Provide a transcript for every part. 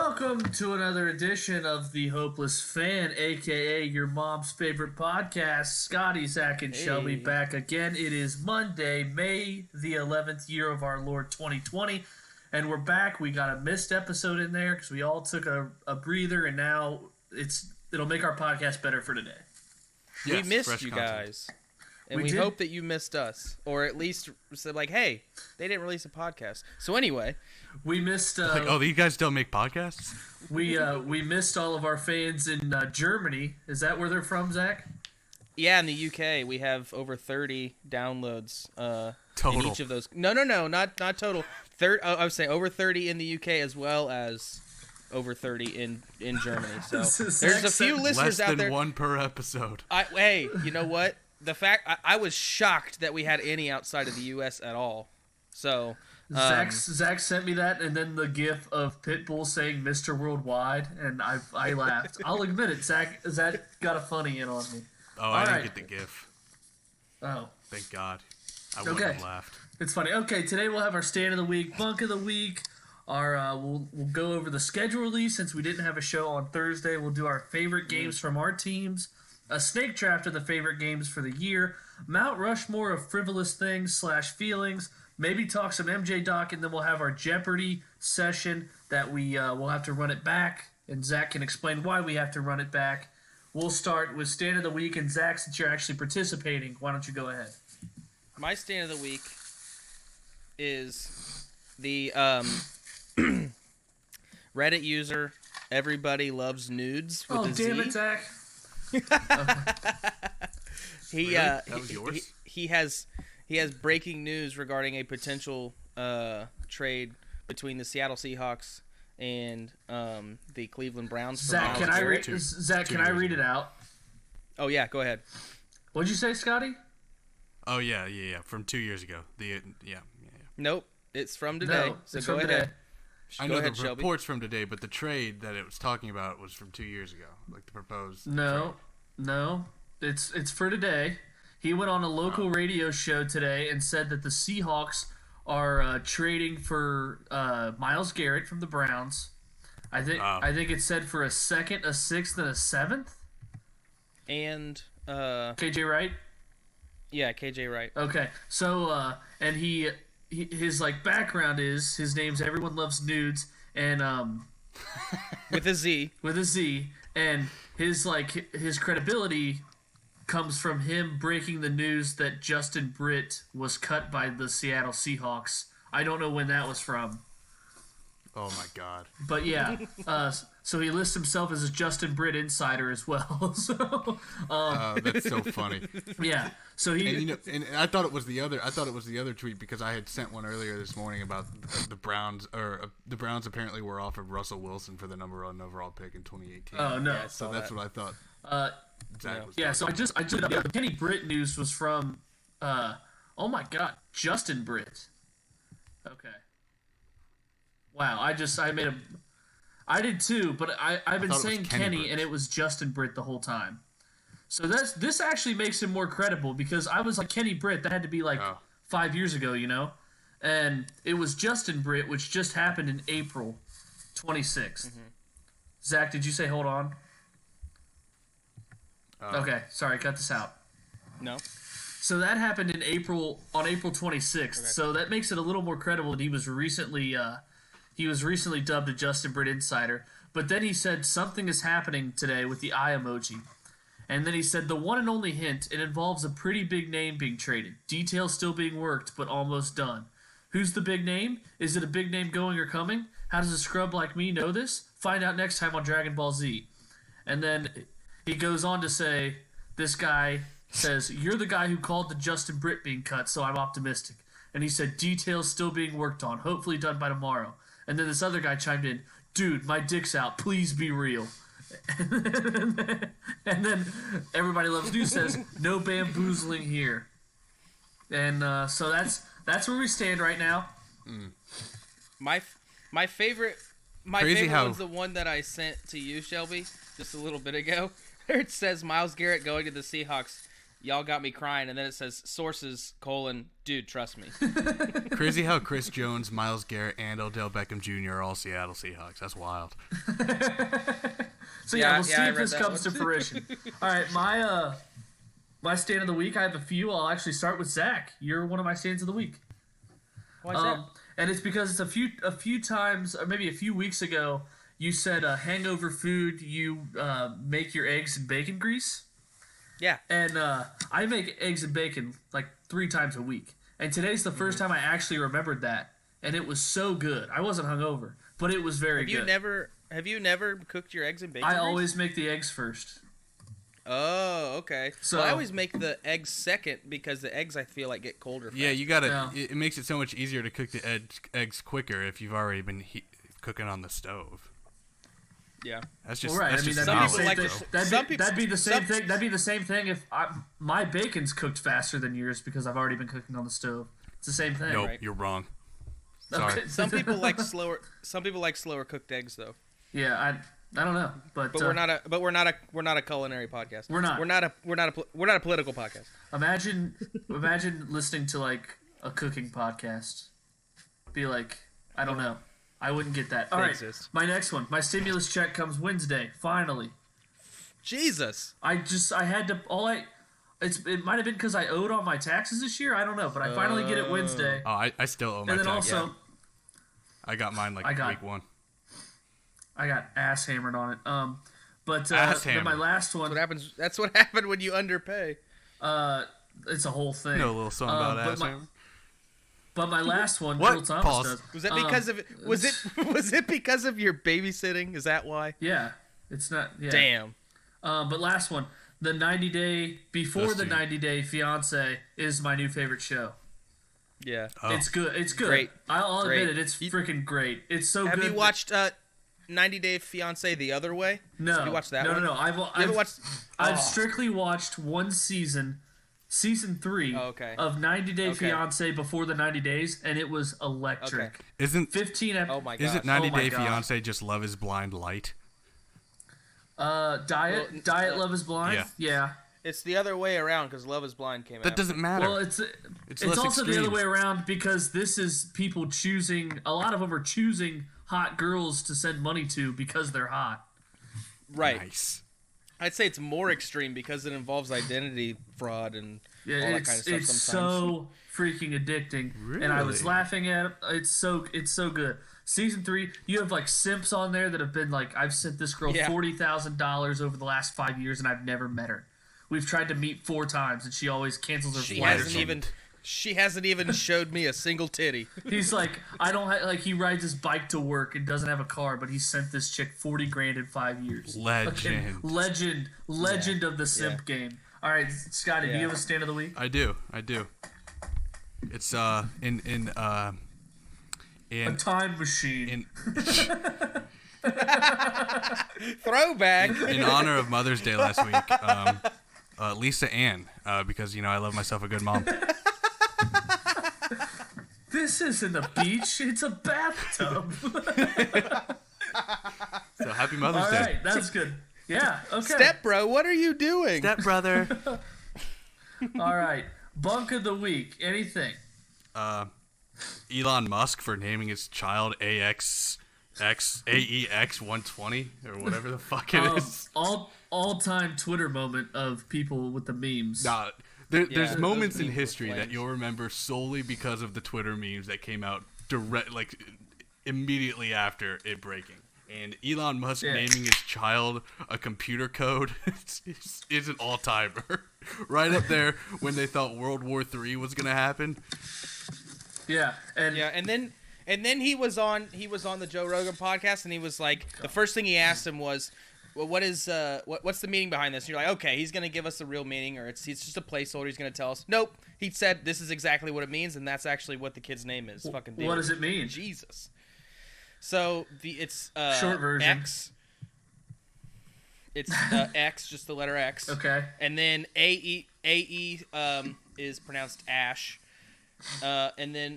Welcome to another edition of the Hopeless Fan, aka your mom's favorite podcast. Scotty, Zach, and Shelby back again. It is Monday, May the 11th, year of our Lord 2020, and we're back. We got a missed episode in there because we all took a breather, and now it'll make our podcast better for today. Yes, we missed you guys. And we hope that you missed us, or at least said like, "Hey, they didn't release a podcast." So anyway, we missed. You guys don't make podcasts? We missed all of our fans in Germany. Is that where they're from, Zach? Yeah, in the UK, we have over 30 downloads. Total. In each of those. No, not total. I would say over 30 in the UK as well as over 30 in Germany. So there's a few listeners out there. Less than one per episode. Hey, you know what? The fact I was shocked that we had any outside of the U.S. at all. So Zach sent me that, and then the GIF of Pitbull saying "Mr. Worldwide," and I laughed. I'll admit it. Zach got a funny in on me. Oh, I didn't get the GIF. Oh, thank God. I wouldn't have laughed. It's funny. Okay, today we'll have our stand of the week, bunk of the week. We'll go over the schedule release since we didn't have a show on Thursday. We'll do our favorite games from our teams. A snake draft of the favorite games for the year, Mount Rushmore of frivolous things / feelings, maybe talk some MJ Doc, and then we'll have our Jeopardy session that we'll have to run it back, and Zach can explain why we have to run it back. We'll start with Stand of the Week, and Zach, since you're actually participating, why don't you go ahead? My Stand of the Week is the Reddit user Everybody Loves Nudes with a Z. Oh, damn it, Zach. That was yours? He has breaking news regarding a potential trade between the Seattle Seahawks and the Cleveland Browns. Zach, can I read it out? Oh yeah, go ahead. What'd you say, Scotty? Oh yeah. From 2 years ago. Nope, it's from today. No, so it's go from ahead. today. I know the Shelby. report's from today, but the trade that it was talking about was from 2 years ago, like the proposed. No, it's for today. He went on a local radio show today and said that the Seahawks are trading for Myles Garrett from the Browns. I think it said for a second, a sixth, and a seventh. And KJ Wright. Yeah, KJ Wright. Okay, so and his like background is his name's Everyone Loves Nudes, and with a Z, and his credibility comes from him breaking the news that Justin Britt was cut by the Seattle Seahawks. I don't know when that was from. Oh my God. But yeah, so he lists himself as a Justin Britt insider as well. So that's so funny. Yeah. So he and I thought it was the other tweet because I had sent one earlier this morning about the Browns the Browns apparently were offered Russell Wilson for the number 1 overall pick in 2018. Oh no. Yeah, so that's what I thought. So I just the Kenny Britt news was from oh my God, Justin Britt. Okay. Wow, I did too, but I've been saying Kenny and it was Justin Britt the whole time. So this actually makes him more credible because I was like Kenny Britt, that had to be like 5 years ago, you know? And it was Justin Britt, which just happened in April 26th. Mm-hmm. Zach, did you say hold on? Okay, sorry, cut this out. No. So that happened on April 26th. Okay. So that makes it a little more credible that he was recently dubbed a Justin Britt insider. But then he said something is happening today with the eye emoji. And then he said the one and only hint, it involves a pretty big name being traded. Details still being worked, but almost done. Who's the big name? Is it a big name going or coming? How does a scrub like me know this? Find out next time on Dragon Ball Z. And then he goes on to say, this guy says, you're the guy who called the Justin Britt being cut, so I'm optimistic. And he said, details still being worked on, hopefully done by tomorrow. And then this other guy chimed in, dude, my dick's out, please be real. And then Everybody Loves News says, no bamboozling here. And so that's where we stand right now. My favorite one's the one that I sent to you, Shelby, just a little bit ago. It says Myles Garrett going to the Seahawks. y'all got me crying, and then it says sources : dude, trust me. Crazy how Chris Jones, Myles Garrett, and Odell Beckham Jr. are all Seattle Seahawks. That's wild. So Yeah, we'll see I if read this that comes one. to fruition. All right, my stand of the week. I have a few. I'll actually start with Zach. You're one of my stands of the week. Why is that? And it's because it's a few times, or maybe a few weeks ago, you said hangover food. You make your eggs in bacon grease. Yeah. And I make eggs and bacon like 3 times a week. And today's the first time I actually remembered that, and it was so good. I wasn't hungover, but it was very good. Have you never cooked your eggs in bacon? I grease? always make the eggs first. Oh, okay. So- So I always make the eggs second because the eggs I feel like get colder. Yeah, fast. you gotta. Yeah. It makes it so much easier to cook the eggs quicker if you've already been cooking on the stove. Yeah. That's just Well, right. that's I mean, just that'd be, some the people same like thing. to- some people- That'd be the same some- thing. That'd be the same thing if my bacon's cooked faster than yours because I've already been cooking on the stove. It's the same thing. Nope, Right. you're wrong. Sorry. Okay. Some people like slower. Some people like slower cooked eggs though. Yeah, I don't know, but But we're not a culinary podcast. We're not. We're not a political podcast. Imagine listening to like a cooking podcast. Be like, I don't know. I wouldn't get that. All They right, exist. my next one. My stimulus check comes Wednesday. Finally, Jesus. I had to. It might have been because I owed on my taxes this year. I don't know, but I finally get it Wednesday. Oh, I still owe my And then taxes. also, I got mine like I got- week 1. I got ass hammered on it. But Ass then my hammered. last one. What happens? That's what happened when you underpay. It's a whole thing. No little song about but ass my- hammer. But my last one, What? Bill Thomas Pause. does. Was that because of it? Was it because of your babysitting? Is that why? Yeah, it's not. Yeah. Damn. But last one, the 90 Day before Those the two. 90 Day Fiance is my new favorite show. Yeah. Oh. It's good. It's good. Great. I'll admit Great. it. It's freaking great. It's so Have good. you watched 90 Day Fiance the other way? No. Have you watched that no, one? No, no. You haven't watched? I've Oh. strictly watched one season 3 Oh, okay. of 90 Day Okay. Fiance before the 90 days, and it was electric. Okay. Isn't 15 Oh my god. isn't 90 Oh my Day God. Fiance just Love Is Blind light? Diet Well, Diet Love Is Blind. Yeah. It's the other way around because Love Is Blind came That out. doesn't matter. Well, it's less also the other extreme. way around because this is people choosing. A lot of them are choosing hot girls to send money to because they're hot. Right. Nice. I'd say it's more extreme because it involves identity fraud and Yeah, all that it's kind of stuff it's sometimes. so freaking addicting, and I was Really? laughing at it. It's so good. Season 3, you have like simps on there that have been like, I've sent this girl Yeah. $40,000 over the last 5 years, and I've never met her. We've tried to meet 4 times, and she always cancels her She flight. or hasn't something. even showed me a single titty. He's like, I don't like. He rides his bike to work and doesn't have a car, but he sent this chick $40,000 in 5 years. Legend. Fucking legend of the simp game. All right, Scotty, do Yeah. you have a stand of the week? I do. It's in A time machine. Throwback. in honor of Mother's Day last week, Lisa Ann, because I love myself a good mom. This isn't a beach; it's a bathtub. So happy Mother's All Day. right, that's good. Yeah. Okay. Step bro, what are you doing? Step brother. All right. Bunk of the week. Anything? Elon Musk for naming his child AEX 120 or whatever the fuck it is. All-time Twitter moment of people with the memes. Nah, there's Yeah, moments those in memes were history that flames. you'll remember solely because of the Twitter memes that came out immediately after it breaking. And Elon Musk Yeah. naming his child a computer code is an all-timer. Right up there when they thought World War III was gonna happen. Yeah. And Yeah, and then he was on the Joe Rogan podcast, and he was like, the first thing he asked him was, well, what's the meaning behind this? And you're like, okay, he's gonna give us the real meaning, or it's just a placeholder. He's gonna tell us. Nope, he said this is exactly what it means, and that's actually what the kid's name is. Fucking deal what with does it mean? Jesus. So it's Short version. X. It's X, just the letter X. Okay. And then AE is pronounced Ash. And then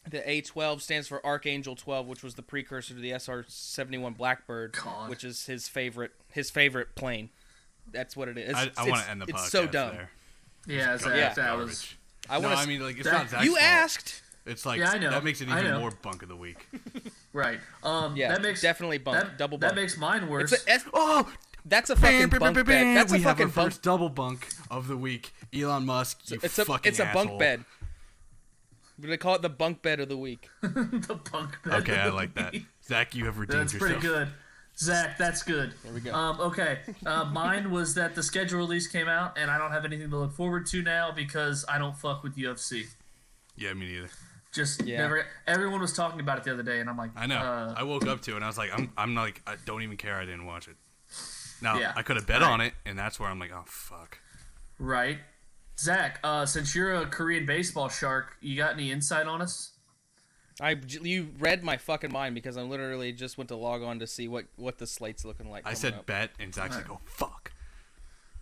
the A12 stands for Archangel 12, which was the precursor to the SR-71 Blackbird, God. which is his favorite plane. That's what it is. I want to end the podcast It's so dumb. there. Yeah, Zach, Yeah. that was. I No, want I mean, like, it's that- not Zach's You fault. asked. It's like, Yeah, I know. that makes it I even know. more bunk of the week. Right. Yeah, that makes definitely bunk, double bunk. That makes mine worse. Oh! That's a fucking bunk bed. That's we a have fucking our bunk. first double bunk of the week. Elon Musk, you It's fucking a bunk asshole. bed. We're gonna call it the bunk bed of the week. The bunk bed. Okay, I like that. Zach, you have redeemed That's yourself. pretty good. Zach, that's good. There we go. Okay. Mine was that the schedule release came out, and I don't have anything to look forward to now because I don't fuck with UFC. Yeah, me neither. Just Yeah. never. Everyone was talking about it the other day, and I'm like, I know. I woke up to it, and I was like, I'm like, I don't even care I didn't watch it. Now, Yeah. I could have bet Right. on it, and that's where I'm like, oh, fuck. right. Zach, since you're a Korean baseball shark, you got any insight on us? You read my fucking mind because I literally just went to log on to see what the slate's looking like. I coming said up. bet, and Zach's like, oh, fuck.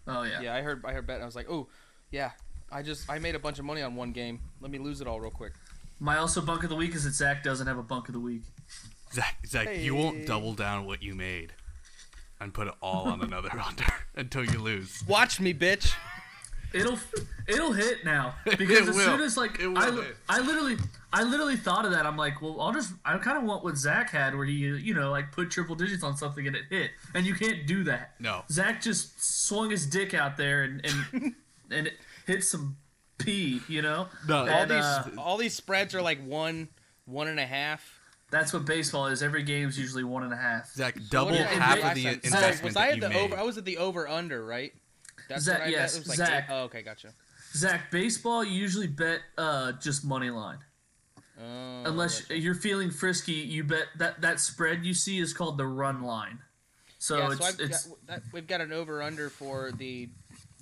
Oh yeah. Yeah, I heard bet. And I was like, oh, yeah. I made a bunch of money on one game. Let me lose it all real quick. My also bunk of the week is that Zach doesn't have a bunk of the week. Zach, you won't double down what you made and put it all on another under until you lose. Watch me, bitch. It'll hit now because It as will. soon as like It will hit. I literally thought of that. I'm like, well, I kind of want what Zach had, where he like put triple digits on something and it hit, and you can't do that. No. Zach just swung his dick out there and and it hit some pee. No. And, All these spreads are like 1.5. that's what baseball is. Every game's usually 1.5. Zach, double What did I half bet of the last time? investment Was that I you at the made. over? I was at the over under, right? That's Zach, what I yes, bet. It was like Zach. Oh, okay, gotcha. Zach, baseball you usually bet just money line. Oh, Unless gotcha. you're feeling frisky, you bet that spread you see is called the run line. So Yeah, we've got an over under for the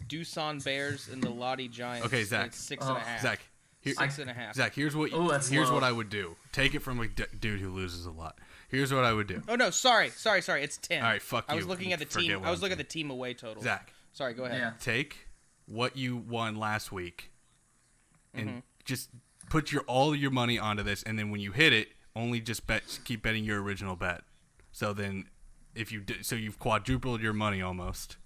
Doosan Bears and the Lottie Giants. Okay, Zach. It's 6.5. Zach, here, 6.5. Zach, here's what that's here's low. what I would do. Take it from a dude who loses a lot. Here's what I would do. Oh no, sorry. It's 10. All right, fuck I was you. looking at the Forget team. what I was I'm looking at saying. the team away total. Zach, Sorry, go ahead. yeah. take what you won last week and Mm-hmm. just put all your money onto this, and then when you hit it, only just keep betting your original bet. So then, if you so you've quadrupled your money almost.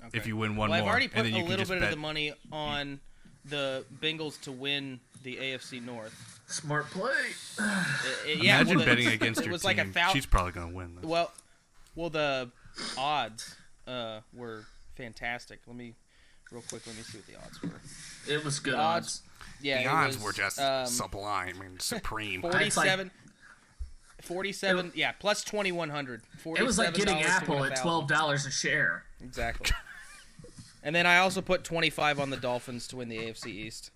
Okay. If you win one well, more, I've already put and then a you can little just bit bet. of the money on the Bengals to win the AFC North. Smart play. Yeah, Imagine well, betting against it your was team. like a She's probably gonna win this. Well, the odds were fantastic. Let me see what the odds were. It was good Odds. odds. Yeah, The it odds was, were just sublime and supreme. 47, yeah, plus 2,100. It was like getting $47 to Apple win at $1,000. $12 a share. Exactly. And then I also put 25 on the Dolphins to win the AFC East.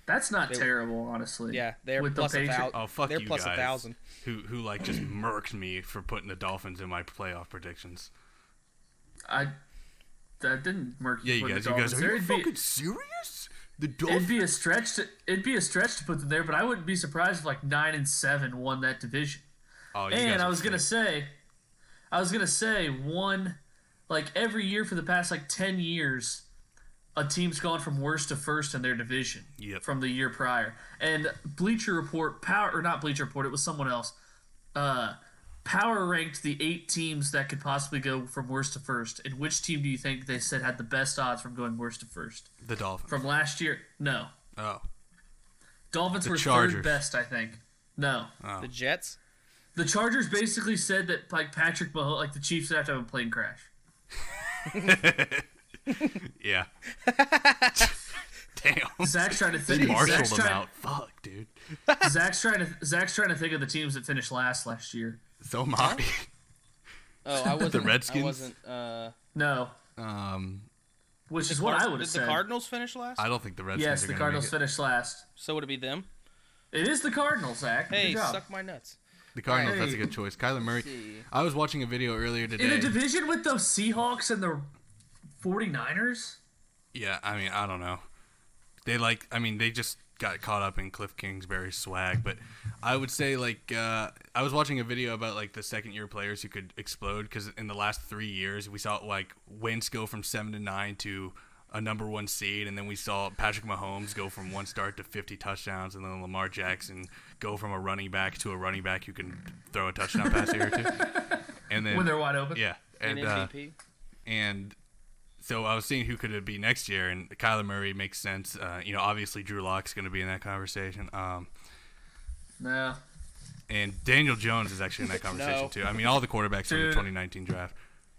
That's not terrible, honestly. Yeah, they're With the plus Patriots. 1,000. Oh fuck They're you plus guys! 1,000. Who like just murked me for putting the Dolphins in my playoff predictions? I didn't murk Yeah, you put guys. the You guys Dolphins are there. you fucking serious? The It'd Dolphins. be a stretch. It'd be a stretch to put them there, but I wouldn't be surprised if like 9-7 won that division. Oh, you And guys I are was gonna sick. say one, like every year for the past like 10 years, a team's gone from worst to first in their division Yep. from the year prior. And Bleacher Report, not Bleacher Report, it was someone else. Power ranked the 8 teams that could possibly go from worst to first. And which team do you think they said had the best odds from going worst to first? The Dolphins. From last year? No. Oh, Dolphins The were Chargers. third best, I think. No. The Jets? The Chargers basically said that like Patrick Mahomes, like the Chiefs would have to have a plane crash. yeah. Damn. Zach's trying to They think. marshaled Zach's them trying, out. Fuck, dude. Zach's trying to think of the teams that finished last year. So am I. Oh, I wasn't. Redskins? I wasn't. No, which is what I would have Did said. the Cardinals finish last? I don't think the Redskins Yes, are the gonna Cardinals make it. finished last. So would it be them? It is the Cardinals, Zach. Hey, Good job. suck my nuts. The Cardinals, Hey. that's a good choice. Kyler Murray. see. I was watching a video earlier In a today. division with the Seahawks and the 49ers? Yeah, I mean, I don't know. They just got caught up in Cliff Kingsbury's swag, but I would say, I was watching a video about, the second-year players who could explode, because in the last 3 years, we saw, Wentz go from 7-9 to a number 1 seed, and then we saw Patrick Mahomes go from 1 start to 50 touchdowns, and then Lamar Jackson go from a running back to a running back who can throw a touchdown pass here or two. And then, When they're wide open? yeah. An And, MVP. and So I was seeing who could it be next year, and Kyler Murray makes sense. Obviously Drew Lock's going to be in that conversation. No. And Daniel Jones is actually in that conversation too. I mean, all the quarterbacks from the 2019 draft.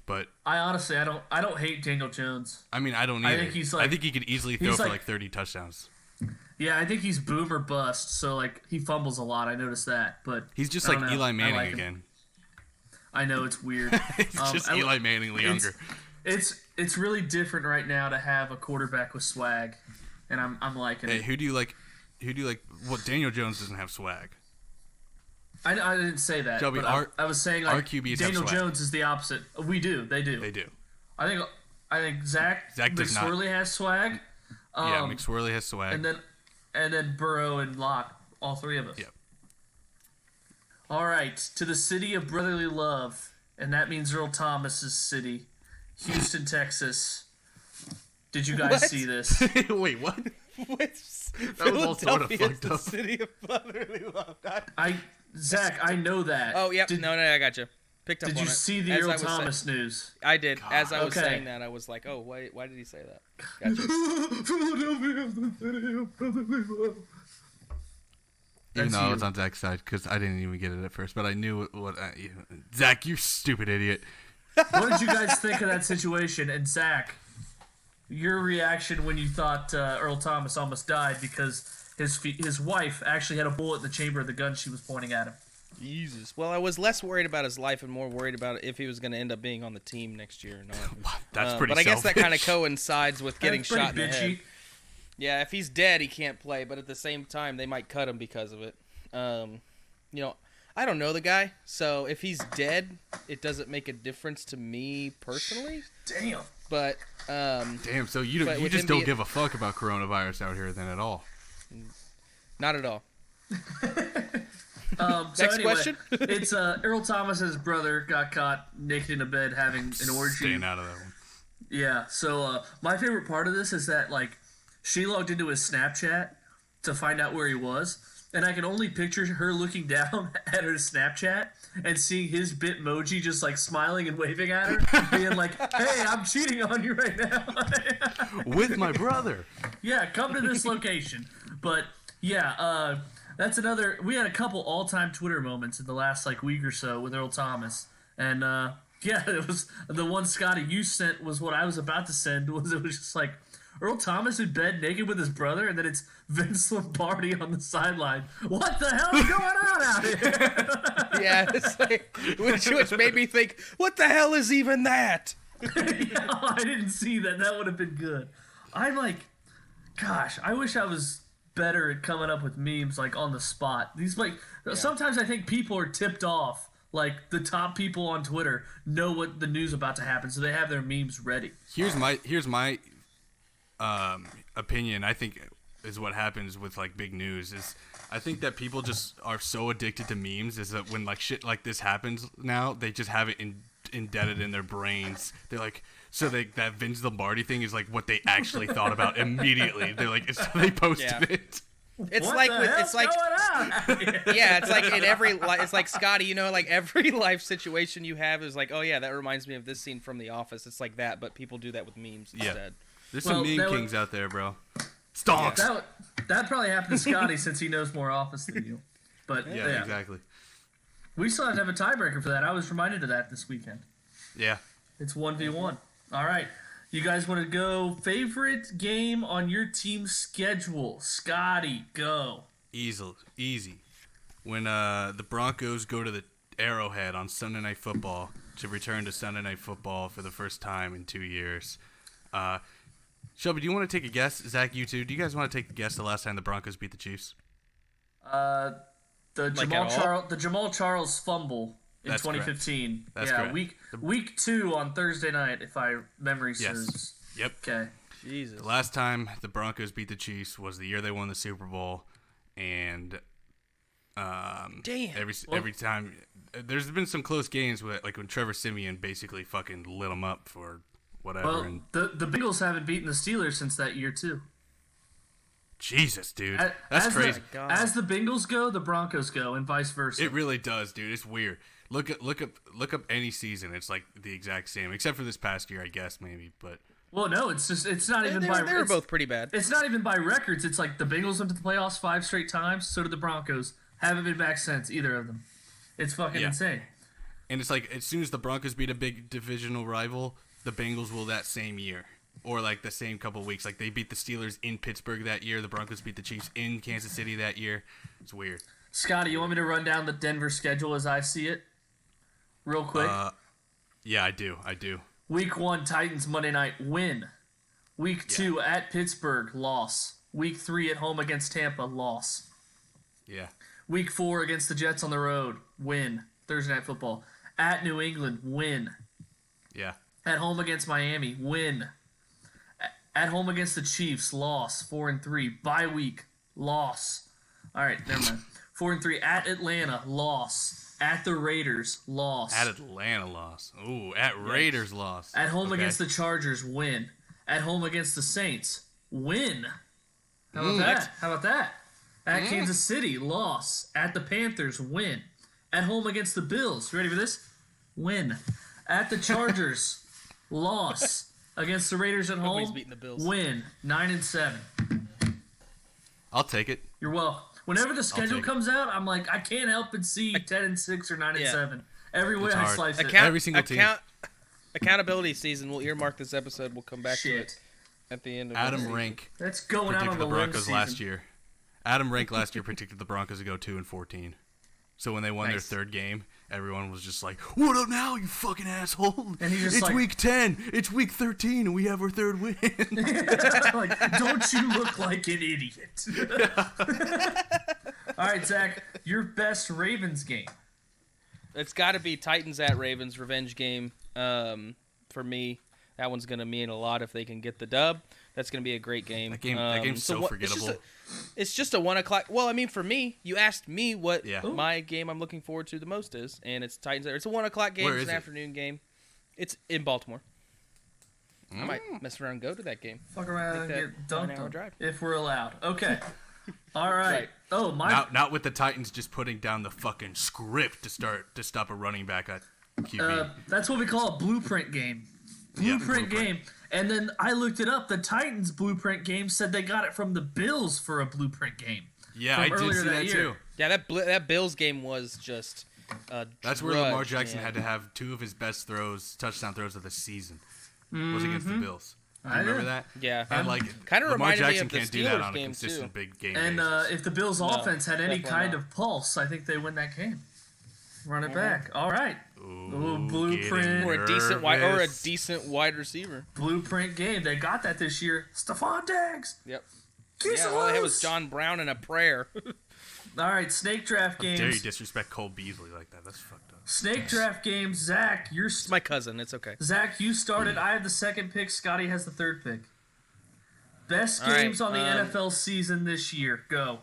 But I honestly, I don't hate Daniel Jones. I mean, I don't either. I think he could easily throw for 30 touchdowns. Yeah, I think he's boom or bust. So like he fumbles a lot. I noticed that, but he's just like Eli Manning again. I know, it's weird. He's just Eli Manning younger. It's really different right now to have a quarterback with swag, and I'm liking it. Who do you like? Well, Daniel Jones doesn't have swag. I didn't say that. Shelby, but I was saying like our QBs Daniel have swag. Jones is the opposite. We do. They do. They do. I think Zach does not. McSorley has swag. Yeah, McSorley has swag. And then Burrow and Locke, all three of us. Yep. All right, to the city of brotherly love, and that means Earl Thomas's city, Houston, Texas. Did you guys see this? Wait, what? That was all sort of fucked the up. city of brotherly love. Zach, I know that. Oh, yep. No, I got you. Picked up on it. Did you see the Earl Thomas news? I did. God. As I was Okay. saying that, I was like, oh, why did he say that? Gotcha. Philadelphia is the city of brotherly love. Even That's though I you. was on Zach's side because I didn't even get it at first, but I knew what. Zach, you stupid idiot. What did you guys think of that situation? And Zach, your reaction when you thought Earl Thomas almost died because his wife actually had a bullet in the chamber of the gun she was pointing at him. Jesus. Well, I was less worried about his life and more worried about if he was going to end up being on the team next year or not. That's pretty. But I guess that selfish. kind of coincides with getting That's pretty shot in the head. bitchy. Yeah, if he's dead, he can't play. But at the same time, they might cut him because of it. I don't know the guy, so if he's dead, it doesn't make a difference to me personally. Damn. But Damn. So you with just him don't being- give a fuck about coronavirus out here then at all. not at all. So Next anyway, question? It's Earl Thomas's brother got caught naked in a bed having an orgy. Staying out of that one. Yeah. So my favorite part of this is that like she logged into his Snapchat to find out where he was, and I can only picture her looking down at her Snapchat and seeing his Bitmoji just like smiling and waving at her, being like, "Hey, I'm cheating on you right now." With my brother. Yeah, come to this location. But yeah, that's another. We had a couple all-time Twitter moments in the last like week or so with Earl Thomas, and yeah, it was the one Scotty you sent was what I was about to send. It was just like Earl Thomas in bed naked with his brother, and then it's Vince Lombardi on the sideline. What the hell is going on out here? Yeah, it's like, which made me think, what the hell is even that? Yeah, I didn't see that. That would have been good. I'm like, gosh, I wish I was better at coming up with memes like on the spot. These like sometimes I think people are tipped off. Like the top people on Twitter know what the news about to happen, so they have their memes ready. Here's my opinion. I think is what happens with like big news is I think that people just are so addicted to memes is that when like shit like this happens now they just have it indebted in their brains. They're like that Vince Lombardi thing is like what they actually thought about immediately. They're like they posted it. It's What like the with, hell's it's like going on out here? yeah, it's like in every it's like Scotty, like every life situation you have is like, oh yeah, that reminds me of this scene from The Office. It's like that, but people do that with memes instead. There's Well, some meme that would- kings out there, bro. Stonks. That probably happened to Scotty since he knows more Office than you. But Yeah, exactly. We still have to have a tiebreaker for that. I was reminded of that this weekend. Yeah. It's 1v1. All right. You guys want to go favorite game on your team's schedule? Scotty, go. Easy. When the Broncos go to the Arrowhead on Sunday Night Football to return to Sunday Night Football for the first time in 2 years. Shelby, do you want to take a guess? Zach, you too. Do you guys want to take a guess the last time the Broncos beat the Chiefs? The Like at all? Jamal Charles fumble in That's 2015. That's yeah, correct. week 2 on Thursday night, if memory serves. Yep. Okay. Jesus. The last time the Broncos beat the Chiefs was the year they won the Super Bowl, and Damn. every time there's been some close games with like when Trevor Siemian basically fucking lit them up for whatever. Well, and the Bengals haven't beaten the Steelers since that year too. Jesus, dude, As that's the- crazy. God. As the Bengals go, the Broncos go, and vice versa. It really does, dude. It's weird. Look up any season. It's like the exact same, except for this past year, I guess maybe. But Well, no, it's not even They by. were both pretty bad. It's not even by records. It's like the Bengals went to the playoffs 5 straight times. So did the Broncos. Haven't been back since, either of them. It's fucking insane. And it's like as soon as the Broncos beat a big divisional rival, the Bengals will that same year. Or like the same couple weeks. Like they beat the Steelers in Pittsburgh that year. The Broncos beat the Chiefs in Kansas City that year. It's weird. Scotty, you want me to run down the Denver schedule as I see it? Real quick. Yeah, I do. Week 1, Titans Monday night win. Week 2 at Pittsburgh, loss. Week 3 at home against Tampa, loss. Yeah. Week 4 against the Jets on the road, win. Thursday Night Football. At New England, win. Yeah. At home against Miami, win. At home against the Chiefs, loss. 4-3. Bye week, loss. All right, never mind. 4-3. At Atlanta, loss. At the Raiders, loss. At Atlanta, loss. Ooh, at Raiders, loss. At home against the Chargers, win. At home against the Saints, win. How about that? How about that? At Kansas City, loss. At the Panthers, win. At home against the Bills, ready for this? Win. At the Chargers, loss. Against the Raiders at Nobody's home, beating the Bills. win. 9-7. I'll take it. You're welcome. Whenever the schedule take it. comes out, I'm like, I can't help but see 10-6 or 9-7. Every way It's I hard. slice it. Every single team. Accountability season. We'll earmark this episode. We'll come back to it Shit. at the end of Adam it. Rank That's going out on predicted the the limb Broncos season. last year. Adam Rank last year predicted the Broncos to go 2-14. So when they won their Nice. third game, everyone was just like, "What up now, you fucking asshole? And he's just it's like- week 10. It's week 13, and we have our third win." Like, don't you look like an idiot? All right, Zach, your best Ravens game. It's got to be Titans at Ravens revenge game. For me, that one's gonna mean a lot if they can get the dub. That's gonna be a great game. That game's so forgettable. It's just a 1 o'clock. Well, I mean, for me, you asked me what Yeah. my game I'm looking forward to the most is, and it's Titans. It's a 1 o'clock game. Where It's is an it? afternoon game. It's in Baltimore. I might mess around and go to that game. Fuck around and Make that get dunked 9-hour on, drive. if we're allowed. Okay. All right. Right. Oh, my. Not with the Titans just putting down the fucking script to stop a running back at QB. That's what we call a blueprint game. Blueprint game. And then I looked it up. The Titans blueprint game said they got it from the Bills for a blueprint game. Yeah, from I did earlier see that that year. too. Yeah, that Bills game was just. That's where Lamar Jackson had to have 2 of his best touchdown throws of the season. Was against the Bills. You remember that? Yeah. And Kinda Lamar reminded me Jackson of the can't do that Steelers on a game, consistent too. big game And basis. if the Bills' No, offense had any definitely kind not. of pulse, I think they win that game. Run it back. All right. Ooh, blueprint. getting Or a nervous. decent wide receiver. Blueprint game. They got that this year. Stephon Diggs. Yep. Keys Yeah, all they had was John Brown and a prayer. All right, snake draft Dare you games. disrespect Cole Beasley like that? That's fucked up. Snake draft games. Zach, It's my cousin. It's okay. Zach, you started. I have the second pick. Scotty has the third pick. Best All right, games on the NFL season this year. Go.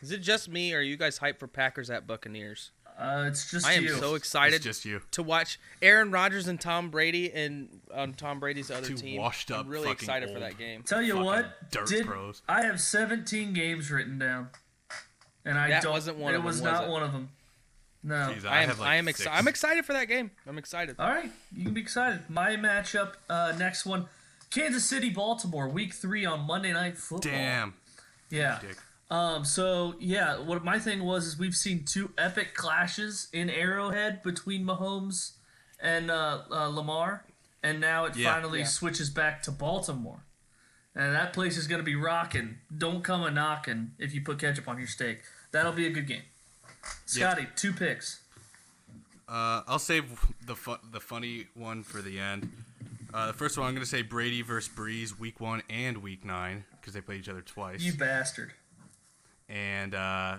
Is it just me, or are you guys hyped for Packers at Buccaneers? It's just I am you. so excited It's just you. to watch Aaron Rodgers and Tom Brady and on Tom Brady's other Two team. washed up I'm really fucking excited for old. that game. Tell you fucking what, dirt did pros. I have 17 games written down, and I That don't. wasn't one it of them, was was not it? one of them. No. Jeez, I am. have like I am 6. excited. I'm excited for that game. I'm excited. All right, you can be excited. My matchup, next one, Kansas City, Baltimore, Week 3 on Monday Night Football. Damn. Yeah. Dick. So yeah, what my thing was is we've seen 2 epic clashes in Arrowhead between Mahomes and Lamar, and now it finally Yeah. switches back to Baltimore, and that place is gonna be rocking. Don't come a knocking if you put ketchup on your steak. That'll be a good game. Scotty, 2 picks. I'll save the funny one for the end. The first one I'm gonna say Brady versus Breeze, Week 1 and Week 9, because they play each other twice. You bastard. And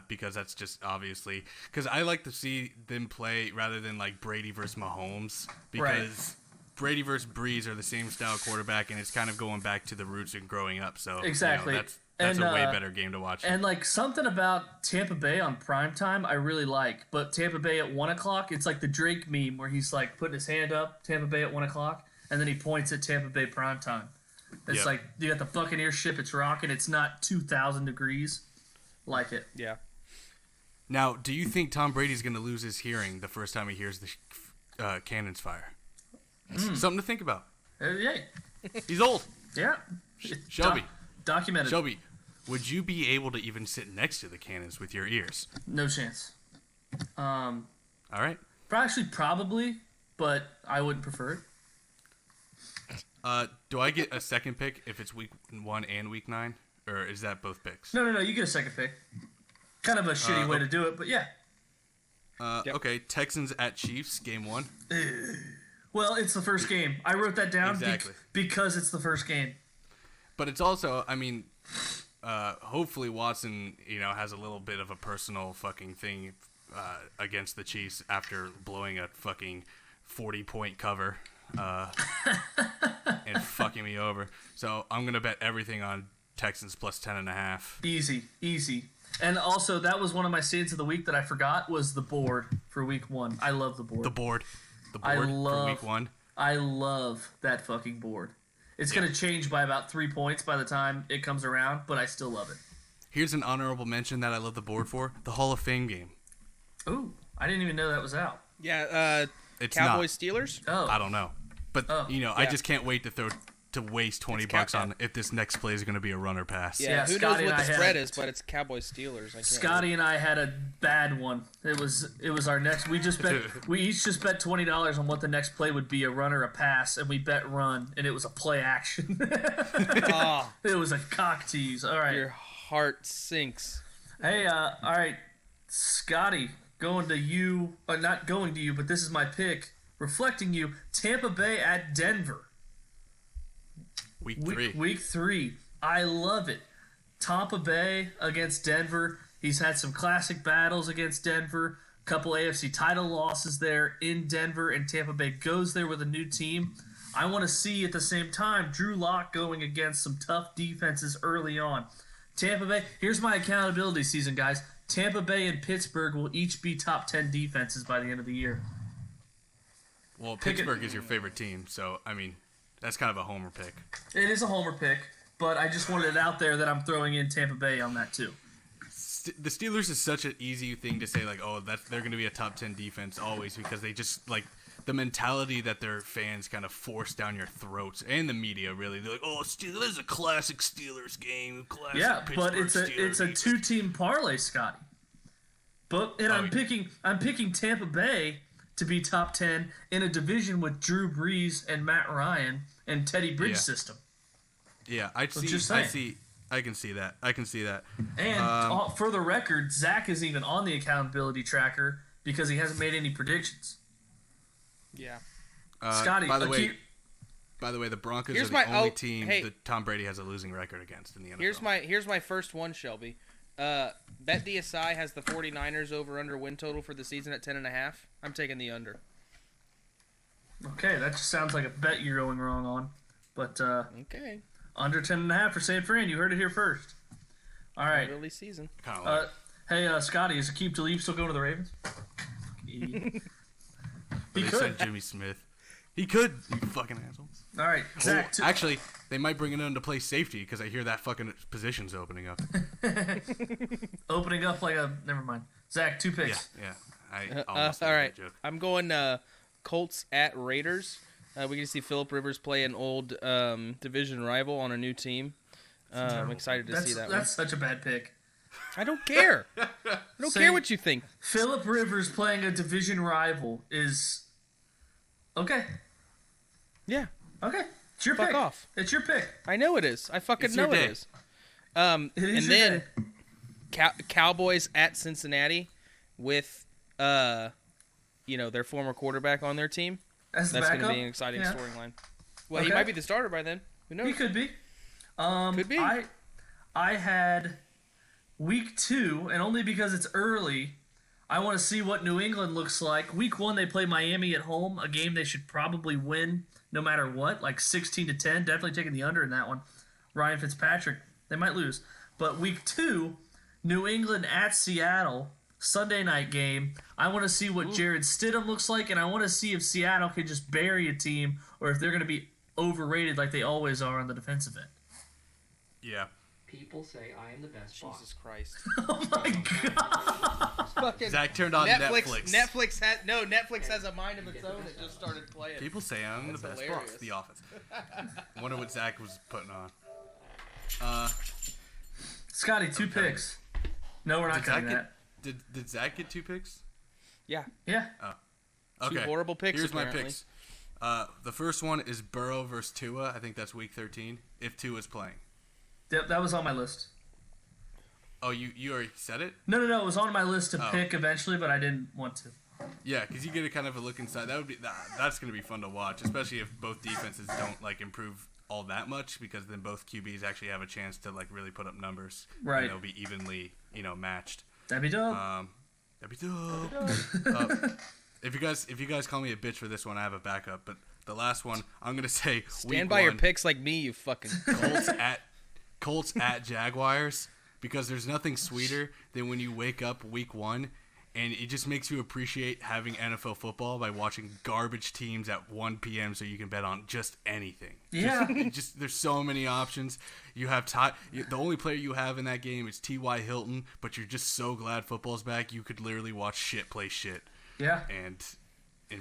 because that's just obviously because I like to see them play rather than like Brady versus Mahomes, because Brady versus Breeze are the same style quarterback, and it's kind of going back to the roots and growing up. So Exactly. that's And, a way better game to watch. And like something about Tampa Bay on primetime I really like, but Tampa Bay at 1 o'clock, it's like the Drake meme where he's like putting his hand up, Tampa Bay at 1 o'clock, and then he points at Tampa Bay primetime. It's Yep. like you got the Buccaneer ship, it's rocking, it's not 2,000 degrees. Like it. Yeah. Now, do you think Tom Brady's going to lose his hearing the first time he hears the cannons fire? Something to think about. Yeah. He's old. Yeah. Shelby. Documented. Shelby, would you be able to even sit next to the cannons with your ears? No chance. All right. Actually, probably, but I wouldn't prefer it. Do I get a second pick if it's week 1 and week 9? Or is that both picks? No. You get a second pick. Kind of a shitty way to do it, but yeah. Yep. Okay, Texans at Chiefs, game 1. Well, it's the first game. I wrote that down Exactly. because it's the first game. But it's also, I mean, hopefully Watson, has a little bit of a personal fucking thing against the Chiefs after blowing a fucking 40-point cover and fucking me over. So I'm going to bet everything on Texans plus 10.5. Easy. And also, that was one of my scenes of the week that I forgot was the board for week 1. I love the board. The board I for love, week 1. I love that fucking board. It's going to change by about 3 points by the time it comes around, but I still love it. Here's an honorable mention that I love the board for: the Hall of Fame game. Ooh, I didn't even know that was out. Yeah, It's Cowboys Steelers. Oh, I don't know, but I Yeah. just can't wait to waste $20 on if this next play is going to be a run or pass. Yeah, Yeah, who Scotty knows what and the I spread had- is, but it's Cowboys Steelers. I can't Scotty and I had a bad one. It was our next. We each just bet $20 on what the next play would be, a run or a pass, and we bet run, and it was a play action. Oh, It was a cock tease. All right. your heart sinks. Hey, all right, Scotty, going to you. Not going to you, but this is my pick. Reflecting you, Tampa Bay at Denver. Week 3. Week 3. I love it. Tampa Bay against Denver. He's had some classic battles against Denver. A couple AFC title losses there in Denver, and Tampa Bay goes there with a new team. I want to see at the same time Drew Lock going against some tough defenses early on. Tampa Bay, here's my accountability season, guys. Tampa Bay and Pittsburgh will each be top 10 defenses by the end of the year. Well, Pick it- Pittsburgh is your favorite team, so I mean, that's kind of a homer pick. It is a homer pick, but I just wanted it out there that I'm throwing in Tampa Bay on that too. The Steelers is such an easy thing to say, like, oh, they're going to be a top 10 defense always, because they just, like, the mentality that their fans kind of force down your throats, and the media, really. They're like, oh, this is a classic Steelers game. Classic Yeah, but Pittsburgh it's a Steelers. two-team parlay, Scotty. I'm picking Tampa Bay to be top 10 in a division with Drew Brees and Matt Ryan and Teddy Bridge Yeah. system. Yeah, just I saying. can see that. And for the record, Zach is even on the accountability tracker because he hasn't made any predictions. Yeah. Scotty, by the way, the Broncos Here's are my- the only oh, team hey. that Tom Brady has a losing record against in the NFL. Here's my first one, Shelby. Bet DSI has the 49ers over/under win total for the season at 10.5. I'm taking the under. Okay, that just sounds like a bet you're going wrong on. But Okay. under 10.5 for San Fran. You heard it here first. All right. Early season. Kind of like, Hey, Scotty, is Aqib Talib still going to the Ravens? He they could. said Jimmy Smith. He could, you fucking assholes. All right, Zach. Actually, they might bring it in to play safety because I hear that fucking position's opening up. Opening up like a. Never mind. Zach, 2 Yeah, picks. yeah. I almost All made right. that joke. I'm going Colts at Raiders. We get to see Phillip Rivers play an old division rival on a new team. I'm excited to see that one. That's such a bad pick. I don't care. I don't care what you think. Phillip Rivers playing a division rival is. Okay. Yeah, Okay. It's your Fuck pick. off. It's your pick. I know it is. I fucking It's your know it day. is. It And is your then day. Cowboys at Cincinnati with their former quarterback on their team. As the That's going to backup? be an exciting Yeah. storyline. Well, he Okay. might be the starter by then. Who knows? He could be. Could be. I had week 2, and only because it's early, I want to see what New England looks like. Week 1, they play Miami at home, a game they should probably win no matter what, like 16-10. Definitely taking the under in that one. Ryan Fitzpatrick, they might lose. But week 2, New England at Seattle, Sunday night game. I want to see what Jared Stidham looks like, and I want to see if Seattle can just bury a team or if they're going to be overrated like they always are on the defensive end. Yeah. People say I am the best boss. Jesus Christ. Oh my god! fucking Zach turned on Netflix. Netflix has a mind of its own. It just started playing. People say I'm the best hilarious. boss. The Office. I wonder what Zach was putting on. Scotty, 2 picks. No, we're not cutting that. Did Zach get 2 picks? Yeah. Yeah. Okay. 2 horrible picks. Here's apparently. my picks. The first one is Burrow versus Tua. I think that's week 13. If Tua's playing. Yep, that was on my list. Oh, you already said it? No. It was on my list to pick eventually, but I didn't want to. Yeah, because you get a kind of a look inside. That's going to be fun to watch, especially if both defenses don't like improve all that much, because then both QBs actually have a chance to like really put up numbers. Right. And they'll be evenly, matched. That'd be dope. That'd be dope. If you guys call me a bitch for this one, I have a backup. But the last one, I'm gonna say stand by your picks like me, you fucking Colts at Jaguars, because there's nothing sweeter than when you wake up week 1 and it just makes you appreciate having NFL football by watching garbage teams at 1 p.m. so you can bet on just anything. Yeah. Just there's so many options. You have the only player you have in that game is T.Y. Hilton, but you're just so glad football's back. You could literally watch shit play shit. Yeah. And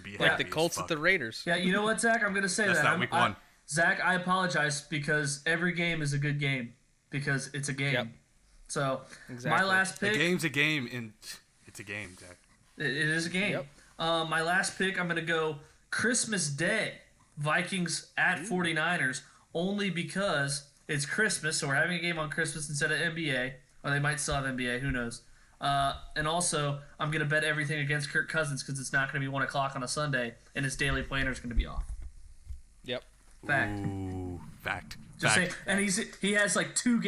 be like happy the Colts as at the Raiders. Yeah, you know what, Zach? I'm going to say That's that. not week 1. Zach, I apologize because every game is a good game because it's a game. Yep. So, Exactly. my last pick... A game's a game, and it's a game, Zach. It is a game. Yep. My last pick, I'm going to go Christmas Day, Vikings at 49ers, only because it's Christmas, so we're having a game on Christmas instead of NBA. Or they might still have NBA, who knows. And also, I'm going to bet everything against Kirk Cousins because it's not going to be 1 o'clock on a Sunday, and his daily planner is going to be off. Yep. Fact. Ooh, fact. Just saying, and he has like 2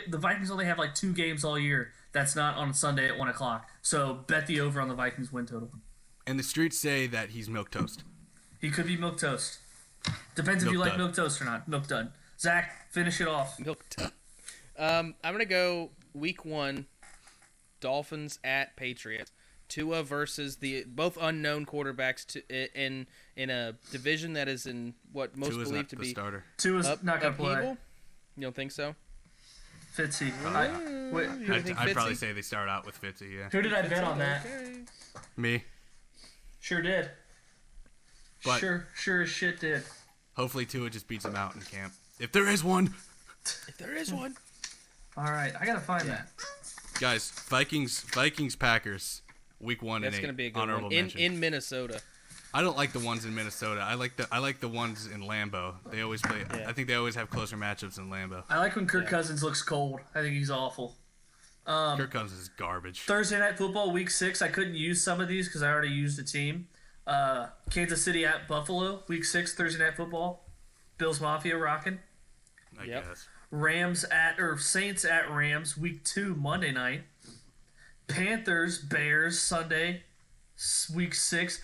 the Vikings only have like 2 games all year. That's not on Sunday at 1 o'clock. So bet the over on the Vikings win total. And the streets say that he's milquetoast. He could be milquetoast. Depends if you like milquetoast or not. Milk done. Zach, finish it off. I'm gonna go week 1, Dolphins at Patriots. Tua versus the both unknown quarterbacks in a division that is in what most Tua's believe not to the be starter. Tua's not going to play. upheaval. You don't think so? Fitzy. I'd probably say they start out with Fitzy, yeah. Who did I bet on that? Okay. Me. Sure did. But Sure as shit did. hopefully Tua just beats him out in camp. If there is one. If there is one. All right, I got to find that. Guys, Vikings Packers week 1 That's and 8. gonna be a good honorable one mention. in Minnesota. I don't like the ones in Minnesota. I like the ones in Lambeau. They always play. Yeah. I think they always have closer matchups in Lambeau. I like when Kirk Cousins looks cold. I think he's awful. Kirk Cousins is garbage. Thursday Night Football, Week 6. I couldn't use some of these because I already used a team. Kansas City at Buffalo, Week 6, Thursday Night Football. Bills Mafia rocking. I Yep. guess. Saints at Rams, Week 2, Monday night. Panthers, Bears, Sunday, Week 6.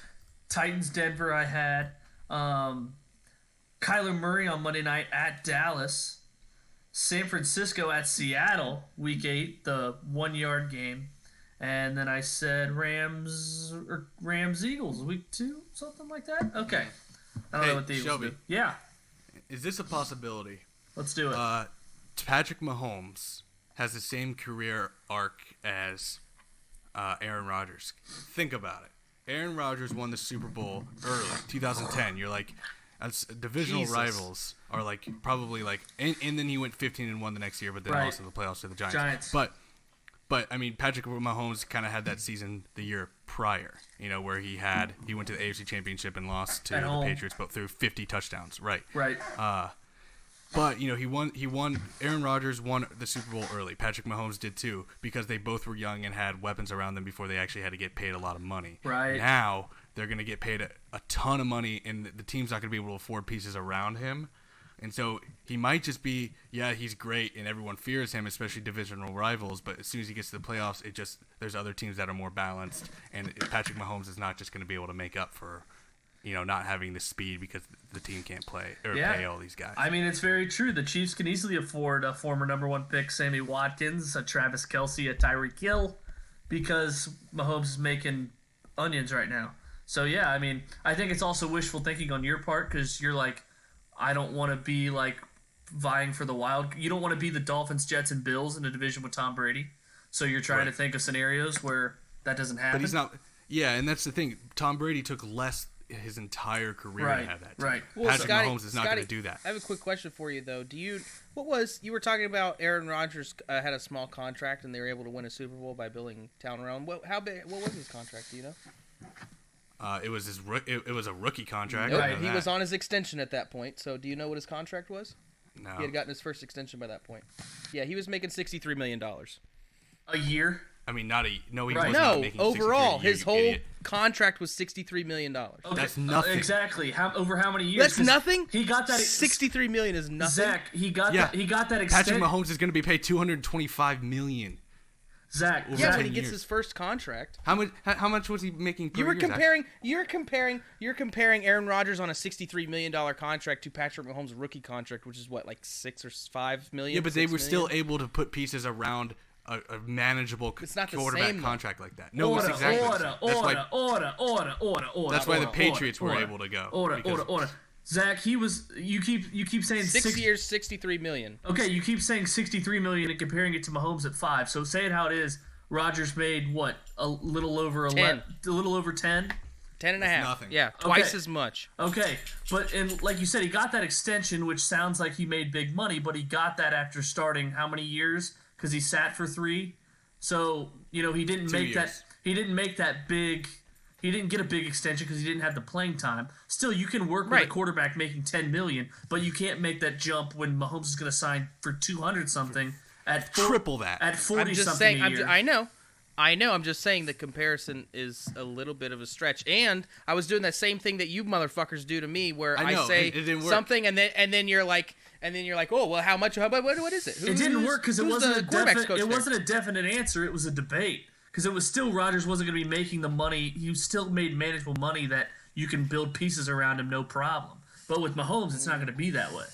Titans, Denver, I had. Kyler Murray on Monday night at Dallas. San Francisco at Seattle, Week 8, the 1-yard game. And then I said Rams Eagles, Week 2, something like that? Okay. I don't know what the Eagles Shelby. do. Yeah, Is this a possibility? let's do it. Patrick Mahomes has the same career arc as Aaron Rodgers. Think about it. Aaron Rodgers won the Super Bowl early, 2010. You're like, as divisional Jesus. rivals are like probably like, and then he went 15-1 the next year, but then Right. lost in the playoffs to the Giants. But I mean, Patrick Mahomes kind of had that season the year prior, where he went to the AFC Championship and lost to At the home. Patriots, but threw 50 touchdowns. Right. Right. But he won. Aaron Rodgers won the Super Bowl early. Patrick Mahomes did too, because they both were young and had weapons around them before they actually had to get paid a lot of money. Right. Now they're going to get paid a ton of money, and the team's not going to be able to afford pieces around him. And so he might just be, he's great, and everyone fears him, especially divisional rivals. But as soon as he gets to the playoffs, there's other teams that are more balanced, and Patrick Mahomes is not just going to be able to make up for, not having the speed because the team can't play or pay all these guys. I mean, it's very true. The Chiefs can easily afford a former number 1 pick, Sammy Watkins, a Travis Kelce, a Tyreek Hill, because Mahomes is making onions right now. So, yeah, I mean, I think it's also wishful thinking on your part because you're like, I don't want to be, like, vying for the wild. You don't want to be the Dolphins, Jets, and Bills in a division with Tom Brady. So you're trying to think of scenarios where that doesn't happen. But he's not. Yeah, and that's the thing. Tom Brady took less his entire career to have that. Right. Well, Patrick Scotty, Mahomes is not going to do that. I have a quick question for you though. You were talking about Aaron Rodgers had a small contract and they were able to win a Super Bowl by building town around him. What was his contract? Do you know? It was it was a rookie contract. Nope. I know He that. was on his extension at that point. So do you know what his contract was? No. He had gotten his first extension by that point. Yeah, he was making $63 million. a year. I mean, not a no. He Right. was not No, making overall, 63 a year, his you whole idiot. contract was $63 million. Okay, That's nothing. Exactly. Over how many years? That's 'Cause nothing. He got that. $63 million is nothing. Zach, he got Yeah. that. He got that Patrick extent. Mahomes is going to be paid $225 million. Zach, Yeah, Yeah, Zach, when he 10 gets years. his first contract. How much was he making per You were year, Zach? comparing Aaron Rodgers on a $63 million contract to Patrick Mahomes' rookie contract, which is what, like $6 or $5 million? Yeah, but they $6 were still million? able to put pieces around a manageable It's not the quarterback same, though. contract like that. No, it's exactly. Order. That's why the Patriots were able to go, because- Order. Zach, you keep saying 6 years, $63 million. Okay, you keep saying 63 million and comparing it to Mahomes at 5. So say it how it is. Rodgers made what? A little over 10. A little over 10. 10 and a half. nothing. Yeah, twice Okay. as much. Okay, but and like you said, he got that extension, which sounds like he made big money, but he got that after starting how many years? Because he sat for 3. So he didn't 2 make that. years. He didn't make that big. He didn't get a big extension because he didn't have the playing time. Still, you can work with a Right. quarterback making 10 million, but you can't make that jump when Mahomes is going to sign for 200 something at Triple that. at 40 I'm just something saying. a year. I know. I'm just saying the comparison is a little bit of a stretch. And I was doing that same thing that you motherfuckers do to me, where I I, know, say it didn't work. something, and then you're like, oh well, how much? What is it? It didn't work because it wasn't a quarterback's definite. coach It there? wasn't a definite answer. It was a debate because it was still Rodgers wasn't going to be making the money. You still made manageable money that you can build pieces around him, no problem. But with Mahomes, it's not going to be that way.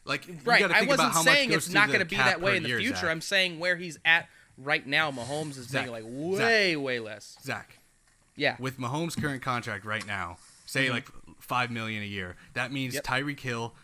Like, you Right. gotta I think wasn't about how much saying goes it's through not the going to be cap that way per in the year, future. Zach. I'm saying where he's at right now. Mahomes is Zach, making like way less. Zach, Yeah. with Mahomes' current contract right now, say like $5 million a year, that means Yep. Tyreek Hill,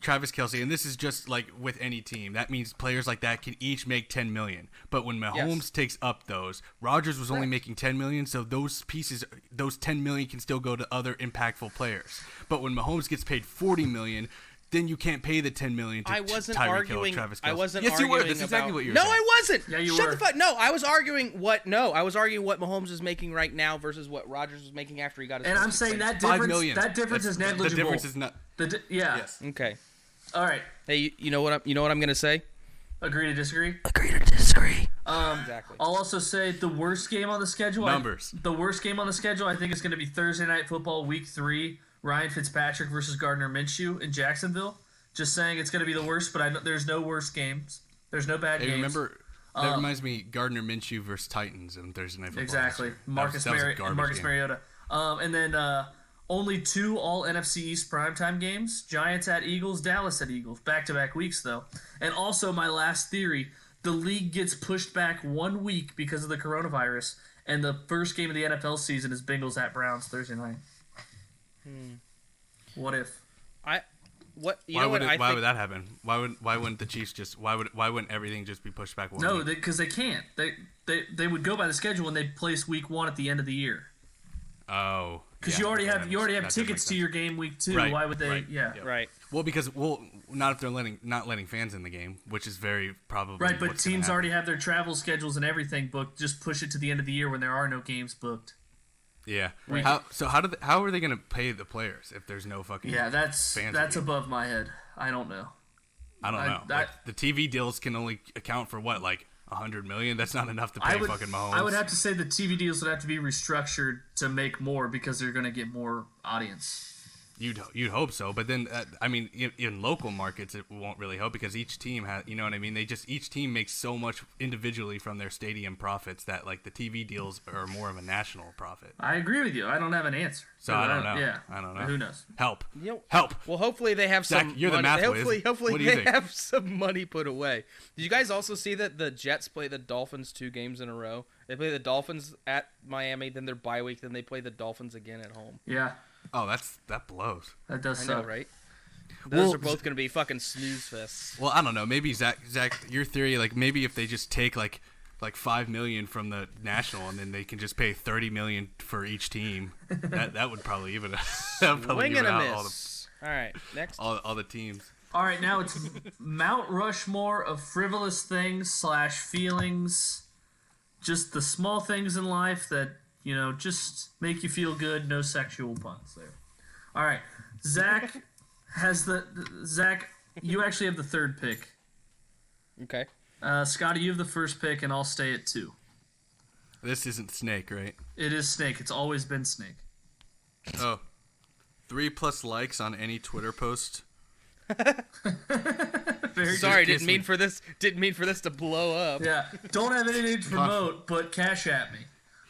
Travis Kelce, and this is just like with any team. That means players like that can each make $10 million. But when Mahomes Yes. takes up those, Rodgers was only Correct. making $10 million, so those pieces, those $10 million can still go to other impactful players. But when Mahomes gets paid $40 million, then you can't pay the $10 million to I wasn't Tyreek Hill or arguing. Travis Kelce. I wasn't yes, arguing you were. That's exactly about- what you were No, saying. I wasn't. Yeah, you Shut were. the fuck. No, I was arguing what. No, I was arguing what Mahomes is making right now versus what Rodgers was making after he got his. And first I'm saying extension. that $5 difference. million. That difference That's- is negligible. The difference is not. Yeah. Yes. Okay. All right. Hey, you know what? You know what I'm gonna say? Agree to disagree. Agree to disagree. Exactly. I'll also say the worst game on the schedule. Numbers. The worst game on the schedule, I think, is going to be Thursday Night Football, Week 3. Ryan Fitzpatrick versus Gardner Minshew in Jacksonville. Just saying it's going to be the worst, but there's no worst games. There's no bad Hey, games. remember, that reminds me, Gardner Minshew versus Titans on Thursday Night Football. Exactly. That Marcus was a garbage game. Mariota. And then only 2 all NFC East primetime games. Giants at Eagles, Dallas at Eagles. Back-to-back weeks, though. And also, my last theory, the league gets pushed back 1 week because of the coronavirus, and the first game of the NFL season is Bengals at Browns Thursday night. What if? What? You Why know would what? why would that happen? Why wouldn't the Chiefs just why wouldn't everything just be pushed back one No, week? because they can't. They would go by the schedule and they'd place week 1 at the end of the year. Oh, Because yeah, you already okay, have that makes tickets to sense. your game week 2. Right, Why would they? right, Yeah. yep. Right. Well, because not if they're not letting fans in the game, which is very probably Right, but what's gonna teams happen. already have their travel schedules and everything booked. Just push it to the end of the year when there are no games booked. Yeah. Right. How are they going to pay the players if there's no fucking? Yeah, that's Fans that's in the above my head. I don't know. I don't know. I- Like, the TV deals can only account for what, like $100 million. That's not enough to pay fucking Mahomes. I would have to say the TV deals would have to be restructured to make more because they're going to get more audience. You'd hope so, but then I mean, in local markets, it won't really help because each team has, you know what I mean. Each team makes so much individually from their stadium profits that like the TV deals are more of a national profit. I agree with you. I don't have an answer. So I don't know. Yeah, I don't know. Who knows? Help. You know, Help. Well, hopefully they have Zach, some. you're the money. math whiz. Hopefully What do you they think? have some money put away. Did you guys also see that the Jets play the Dolphins 2 games in a row? They play the Dolphins at Miami, then their bye week, then they play the Dolphins again at home. Yeah, Oh, that blows. that does I suck. know, right? Those Well, are both going to be fucking snooze fests. Well, I don't know. Maybe Zach, your theory, like maybe if they just take like like $5 million from the national, and then they can just pay $30 million for each team. That would probably even Swing and a miss. All right, next. All the teams. All right, now it's Mount Rushmore of frivolous things / feelings, just the small things in life that just make you feel good. No sexual puns there. All right, Zach Zach. You actually have the third pick. Okay. Scotty, you have the first pick, and I'll stay at 2. This isn't Snake, right? It is Snake. It's always been Snake. Oh. 3+ likes on any Twitter post. Sorry, didn't mean for this to blow up. Yeah. Don't have anything to promote, but cash at me.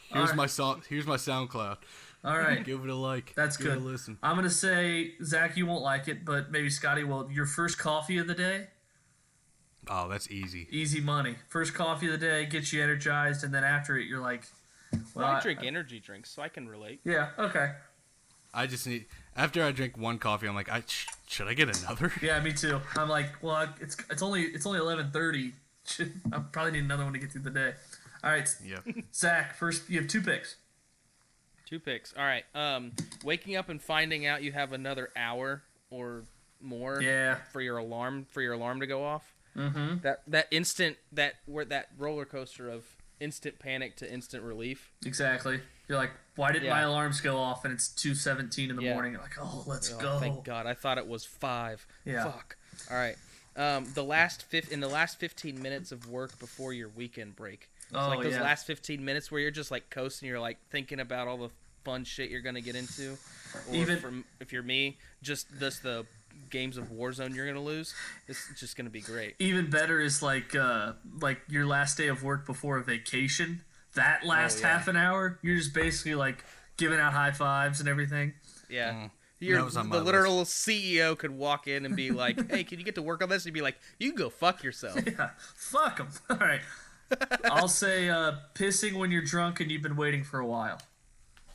Here's my SoundCloud. All right. Give it a like. That's Give good. it a listen. I'm going to say, Zach, you won't like it, but maybe Scotty will. Your first coffee of the day? Oh, that's easy. Easy money. First coffee of the day gets you energized, and then after it, you're like, well, I drink energy drinks, so I can relate. Yeah, okay. I just need, after I drink one coffee, I'm like, should I get another? Yeah, me too. I'm like, well, it's only 11:30. I probably need another one to get through the day. All right. Yep. Zach, first, you have 2 picks. 2 picks. All right. Waking up and finding out you have another hour or more for your alarm to go off. Mm-hmm. That roller coaster of instant panic to instant relief. Exactly. You're like, why didn't my alarms go off? And it's 2:17 in the morning. You're like, oh, let's go. Thank God. I thought it was 5. Yeah. Fuck. All right. In the last 15 minutes of work before your weekend break. It's like those last 15 minutes where you're just like coasting. You're like thinking about all the fun shit you're gonna get into. Or if you're me, just the games of Warzone you're gonna lose. It's just gonna be great. Even better is like your last day of work before a vacation. That last half an hour, you're just basically like giving out high fives and everything. Yeah. The literal CEO could walk in and be like, "Hey, can you get to work on this?" And you'd be like, "You can go fuck yourself." Yeah, fuck them. All right. I'll say pissing when you're drunk and you've been waiting for a while.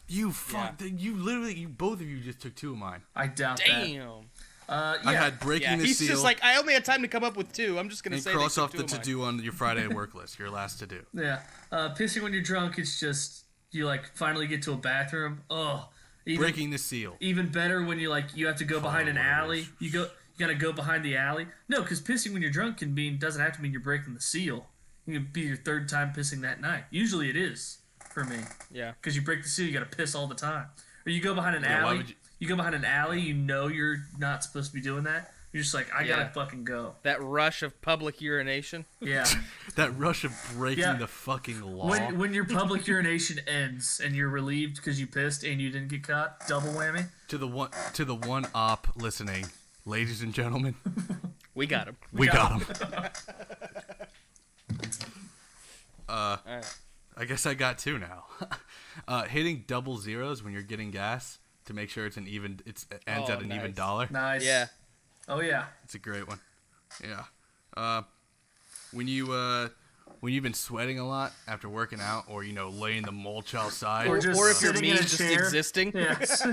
You both of you just took 2 of mine. I doubt that. Damn. I had breaking the he's seal. Just like, I only had time to come up with 2. I'm just gonna say cross off the to-do on your Friday work list. Your last to-do. Yeah. Pissing when you're drunk, it's just you like finally get to a bathroom. Oh. Breaking the seal. Even better when you have to go behind an alley. You gotta go behind the alley. No, because pissing when you're drunk doesn't have to mean you're breaking the seal. It can be your 3rd time pissing that night. Usually it is for me. Yeah. Because you break the seal, you gotta piss all the time. Or you go behind an alley. You go behind an alley. You know you're not supposed to be doing that. You're just like, I gotta fucking go. That rush of public urination. Yeah. That rush of breaking the fucking law. When your public urination ends and you're relieved because you pissed and you didn't get caught, double whammy. To the one op listening, ladies and gentlemen, we got him. We got him. All right. I guess I got 2 now. Hitting double zeros when you're getting gas to make sure it ends at an even dollar. Nice. Yeah. Oh yeah. It's a great one. Yeah. When you've been sweating a lot after working out, or laying the mulch outside, or if you're me, just existing, yes.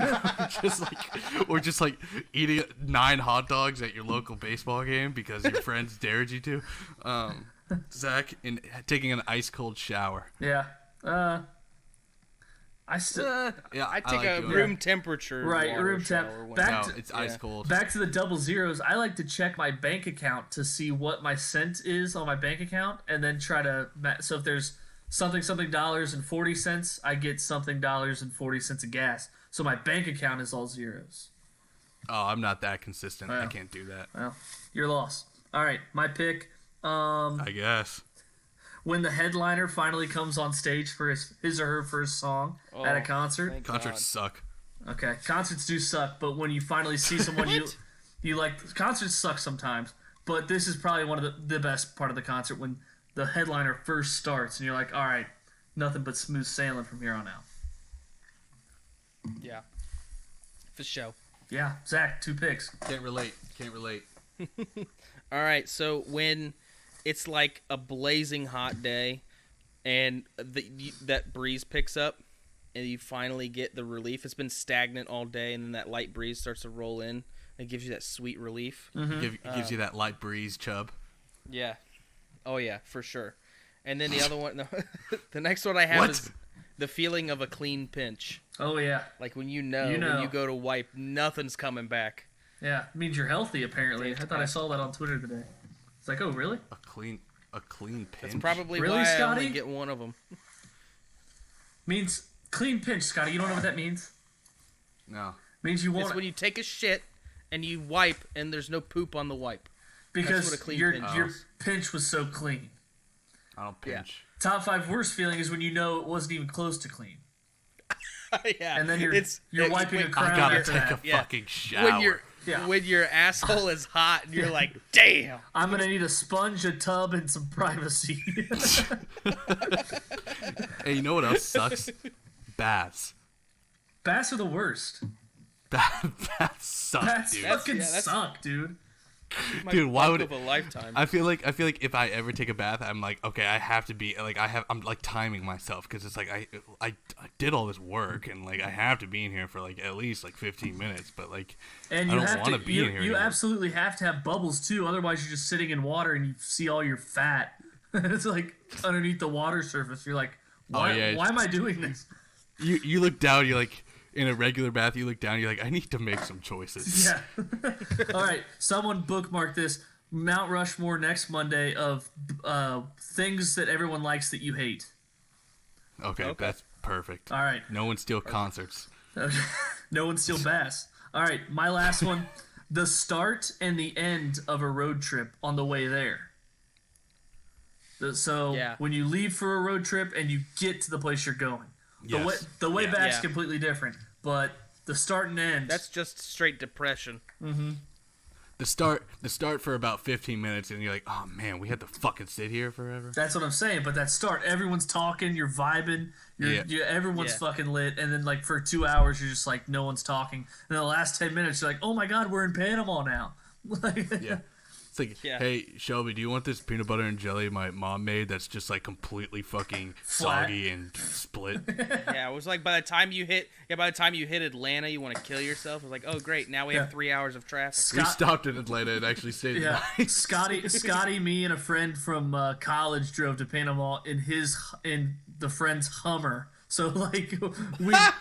just like eating 9 hot dogs at your local baseball game because your friends dared you to. Zach, in taking an ice cold shower. Yeah. I take a room temperature. Right, room temp. It's ice cold. Back to the double zeros. I like to check my bank account to see what my cent is on my bank account, and then try to. So if there's something dollars and 40 cents, I get something dollars and 40 cents of gas. So my bank account is all zeros. Oh, I'm not that consistent. I can't do that. Well, you're lost. All right, my pick. I guess. When the headliner finally comes on stage for his or her first song at a concert. Concerts suck. Okay, concerts do suck, but when you finally see someone you like, concerts suck sometimes, but this is probably one of the best part of the concert when the headliner first starts and you're like, all right, nothing but smooth sailing from here on out. Yeah. For sure. Yeah, Zach, 2 picks. Can't relate. All right, so when it's like a blazing hot day and that breeze picks up and you finally get the relief. It's been stagnant all day, and then that light breeze starts to roll in. It gives you that sweet relief. Mm-hmm. Gives you that light breeze chub. Yeah. Oh, yeah, for sure. And then the other one, no, the next one I have What? is the feeling of a clean pinch. Oh yeah, Like when you know You know. when you go to wipe, nothing's coming back. yeah. It means you're healthy. Apparently, I thought I saw that on Twitter today. It's like, oh really? A clean pinch. That's probably Really, why I Scotty? only get one of them. Means clean pinch, Scotty. You don't know what that means? No. Means you It's won't when you take a shit and you wipe and there's no poop on the wipe. because what a clean your pinch your is. pinch was so clean. I don't Yeah. pinch. Top 5 worst feeling is when you know it wasn't even close to clean, Yeah, and then you're it's wiping a when- crown I gotta after take that. a Yeah. fucking shower. when your asshole is hot and you're like, damn. I'm gonna need a sponge, a tub, and some privacy. Hey, you know what else sucks? Baths. Baths are the worst. Baths suck, Baths dude. fucking that's- suck, dude. My Dude, why fuck would of a lifetime? I feel like if I ever take a bath, I'm like, okay, I have to be like I'm like timing myself because it's like I did all this work and like I have to be in here for like at least like 15 minutes, but like And I you don't have wanna to. be You, in here you anymore. absolutely have to have bubbles too. Otherwise, you're just sitting in water and you see all your fat. It's like underneath the water surface. You're like, why? yeah, Why am I doing this? you look down, you're like in a regular bath, you look down, you're like, I need to make some choices. Yeah. All right. Someone bookmark this. Mount Rushmore next Monday of things that everyone likes that you hate. Okay, that's perfect. All right. No one steal concerts. No one steal bass. All right. My last one. The start and the end of a road trip on the way there. So Yeah. when you leave for a road trip and you get to the place you're going, Yes. the way Yeah. back's Yeah. completely different. But the start and end. That's just straight depression. The start for about 15 minutes, and you're like, oh man, we had to fucking sit here forever. That's what I'm saying. But that start, everyone's talking, you're vibing, everyone's Yeah. fucking lit, and then like for 2 hours, you're just like no one's talking. And the last 10 minutes, you're like, oh my god, we're in Panama now. Yeah. It's like, Yeah. hey, Shelby, do you want this peanut butter and jelly my mom made that's just like completely fucking Flat. soggy and split? Yeah, it was like by the time you hit Atlanta, you want to kill yourself. It was like, oh great, now we have Yeah. 3 hours of traffic. We Scott- stopped in Atlanta and actually stayed the Yeah, night. Scotty, me, and a friend from college drove to Panama in the friend's Hummer. So like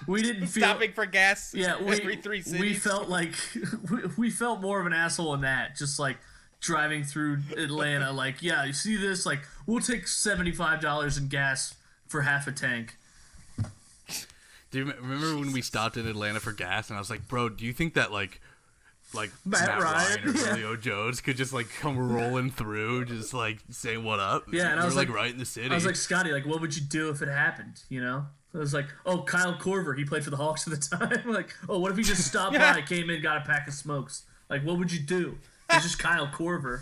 we didn't feel Stopping for gas. yeah every 3 cities. we felt like we felt more of an asshole in that, just like driving through Atlanta. Like yeah, you see this, like we'll take $75 in gas for half a tank. Do you remember when we stopped in Atlanta for gas and I was like, bro, do you think that like Matt Ryan or yeah. Julio Jones could just like come rolling through, just like say what up? Yeah, and I we're was like like- right in the city. I was like, Scotty, like, what would you do if it happened? You know? I was like, oh, Kyle Korver, he played for the Hawks at the time. Like, oh, what if he just stopped by, came in, got a pack of smokes? Like, what would you do? It's just Kyle Korver.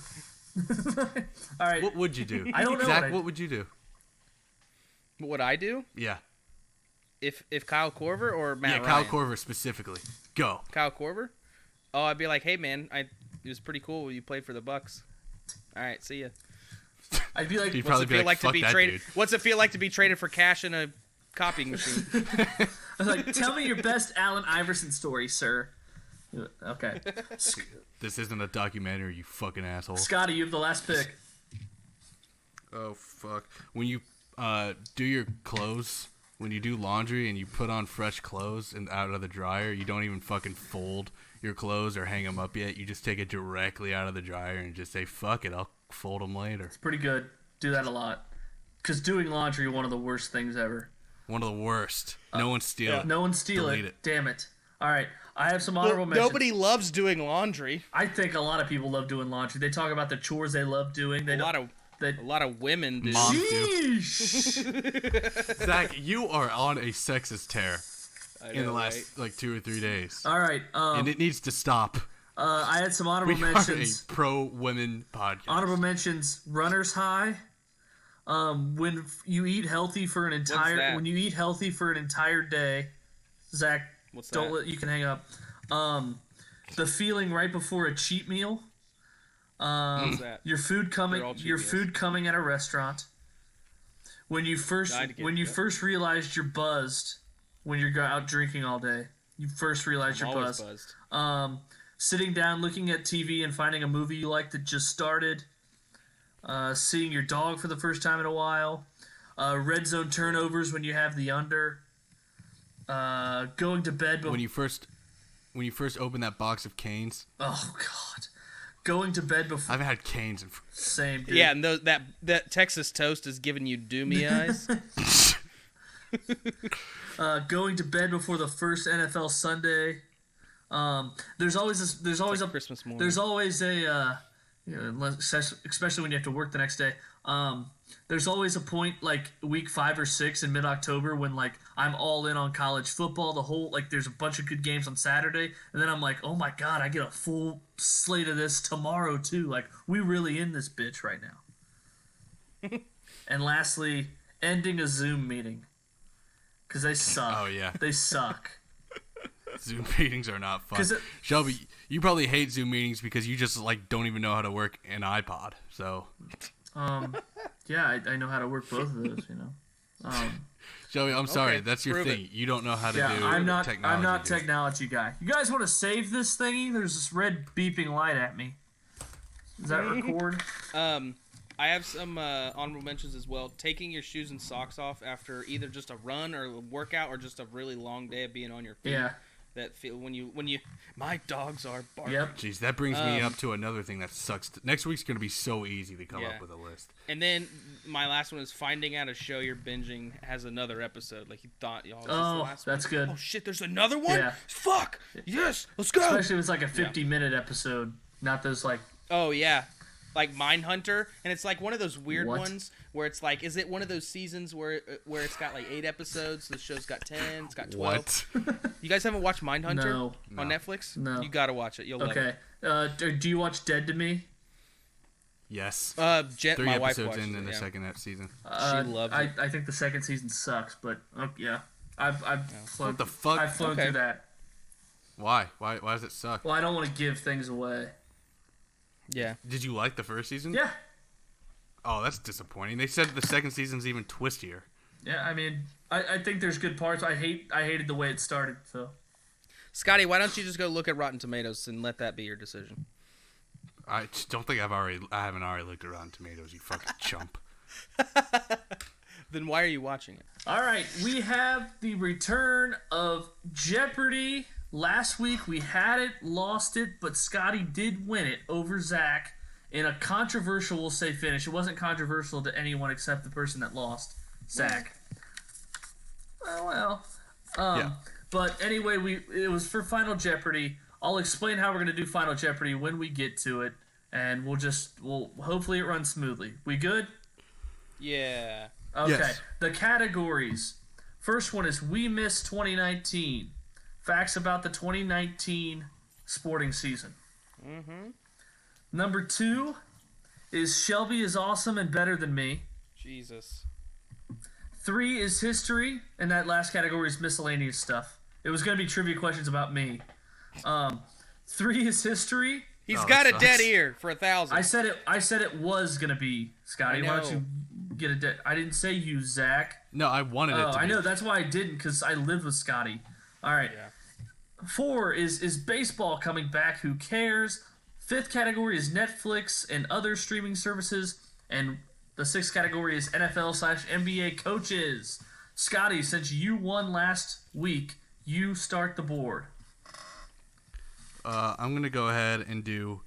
All right. what would you do? I don't know Zach, what I- what would you do? What would I do Yeah. if Kyle Korver or Matt Yeah, Kyle Ryan? Korver specifically. Go. Kyle Korver? Oh, I'd be like, hey man, it was pretty cool when you played for the Bucks. All right, see ya. I'd be like, He'd What's probably it be feel like to fuck be that traded? dude. What's it feel like to be traded for cash in a copying machine? I was like, tell me your best Allen Iverson story, sir. Okay. This isn't a documentary, you fucking asshole. Scotty, you have the last pick. Oh fuck. When you do your clothes, when you do laundry and you put on fresh clothes and out of the dryer, you don't even fucking fold your clothes or hang them up yet. You just take it directly out of the dryer and just say, fuck it, I'll fold them later. Pretty good. Do that a lot. Because doing laundry is one of the worst things ever. One of the worst. No one steal it. No one steal Delete it. it. Damn it. All right. I have some honorable mentions. Nobody loves doing laundry. I think a lot of people love doing laundry. They talk about the chores they love doing. They A lot of women do. Moms do. Sheesh. Zach, you are on a sexist tear I in the know, last right? like 2 or 3 days. All right. And it needs to stop. I had some honorable We are a mentions. pro-women podcast. Honorable mentions: Runner's High. When you eat healthy for an entire that? day, Zach, What's don't that? let you can hang up. The feeling right before a cheat meal. What's that? Your food coming. They're all cheat Your meals. food coming at a restaurant. When you first realized you're buzzed, when you're out drinking all day, you first realize I'm you're always buzzed. buzzed. Sitting down, looking at TV, and finding a movie you like that just started. seeing your dog for the first time in a while, red zone turnovers when you have the under, going to bed When you first open that box of Canes, oh god, going to bed before. I've had Canes. Same, dude. Yeah, and that Texas toast is giving you doomy eyes. Going to bed before the first NFL Sunday. There's always a Christmas morning. There's always a especially when you have to work the next day. There's always a point like week 5 or 6 in mid-October when like I'm all in on college football. The whole like there's a bunch of good games on Saturday, and then I'm like, oh my god, I get a full slate of this tomorrow too. Like we really in this bitch right now. And lastly, ending a Zoom meeting because they suck. Oh yeah, they suck. Zoom meetings are not fun. It, Shelby, you probably hate Zoom meetings because you just like don't even know how to work an iPod. So, yeah, I know how to work both of those. Shelby, I'm sorry, Okay, that's your prove thing. You don't know how to do I'm not technology. technology guy. You guys want to save this thingy? There's this red beeping light at me. Does that record? I have some honorable mentions as well. Taking your shoes and socks off after either just a run or a workout or just a really long day of being on your feet. Yeah. That feel when you my dogs are barking. Yep. Jeez, that brings me up to another thing that sucks. Next week's gonna be so easy to come up with a list. And then my last one is finding out a show you're binging has another episode. Like you thought, y'all. Oh, that's good. Oh shit, there's another one. Yeah. Fuck. Yes, let's go. Especially if it's like a 50-minute episode, not those like. Oh yeah, like Mindhunter, and it's like one of those weird What? ones where it's like, is it one of those seasons where it's got like 8 episodes? The show's got 10, it's got 12. What? You guys haven't watched Mindhunter No. on Netflix? No. You gotta watch it. You'll love Okay. it. Do you watch Dead to Me? Yes. Jet, 3 my wife episodes watches in it, the yeah. second season. She loves it. I think the second season sucks, but yeah, I've flown. What the fuck? I've flown Okay. through that. Why? Why does it suck? Well, I don't want to give things away. Yeah. Did you like the first season? Yeah. Oh, that's disappointing. They said the second season's even twistier. Yeah, I mean, I think there's good parts. I hated the way it started. So Scotty, why don't you just go look at Rotten Tomatoes and let that be your decision? I just don't think I haven't already looked at Rotten Tomatoes, you fucking chump. Then why are you watching it? all right, we have the return of Jeopardy. Last week we had it, lost it, but Scotty did win it over Zach in a controversial, we'll say, finish. It wasn't controversial to anyone except the person that lost, Zach. Yeah. But anyway, it was for Final Jeopardy. I'll explain how we're gonna do Final Jeopardy when we get to it, and we'll hopefully it runs smoothly. We good? Yeah. Okay. Yes. The categories. First one is We Miss 2019. Facts about the 2019 sporting season. Mm-hmm. Number 2 is Shelby is awesome and better than me. Jesus. 3 is history, and that last category is miscellaneous stuff. It was going to be trivia questions about me. 3 is history. He's Oh, got that a dead sucks. ear for 1,000. I said it was going to be Scotty. I Why don't know. you get a dead? I didn't say you, Zach. No, I wanted it Oh, to be. I know. That's why I didn't, because I lived with Scotty. All right. Yeah. 4 is baseball coming back. Who cares? 5th category is Netflix and other streaming services. And the 6th category is NFL/NBA coaches. Scotty, since you won last week, you start the board. I'm going to go ahead and do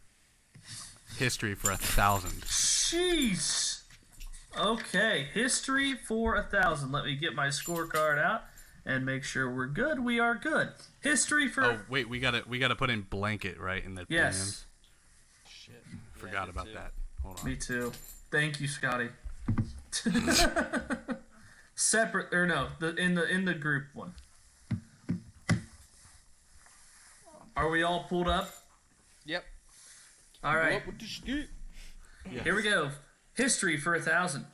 history for 1,000. Jeez. Okay, history for 1,000. Let me get my scorecard out and make sure we're good. We are good. History for Oh, wait, we got to put in blanket, right, in the Yes. premiums? Shit. Forgot me about too. that. Hold on. Me too. Thank you, Scotty. Separate or no, in the group one. Are we all pulled up? Yep. All right. What the shit? Here we go. History for 1,000.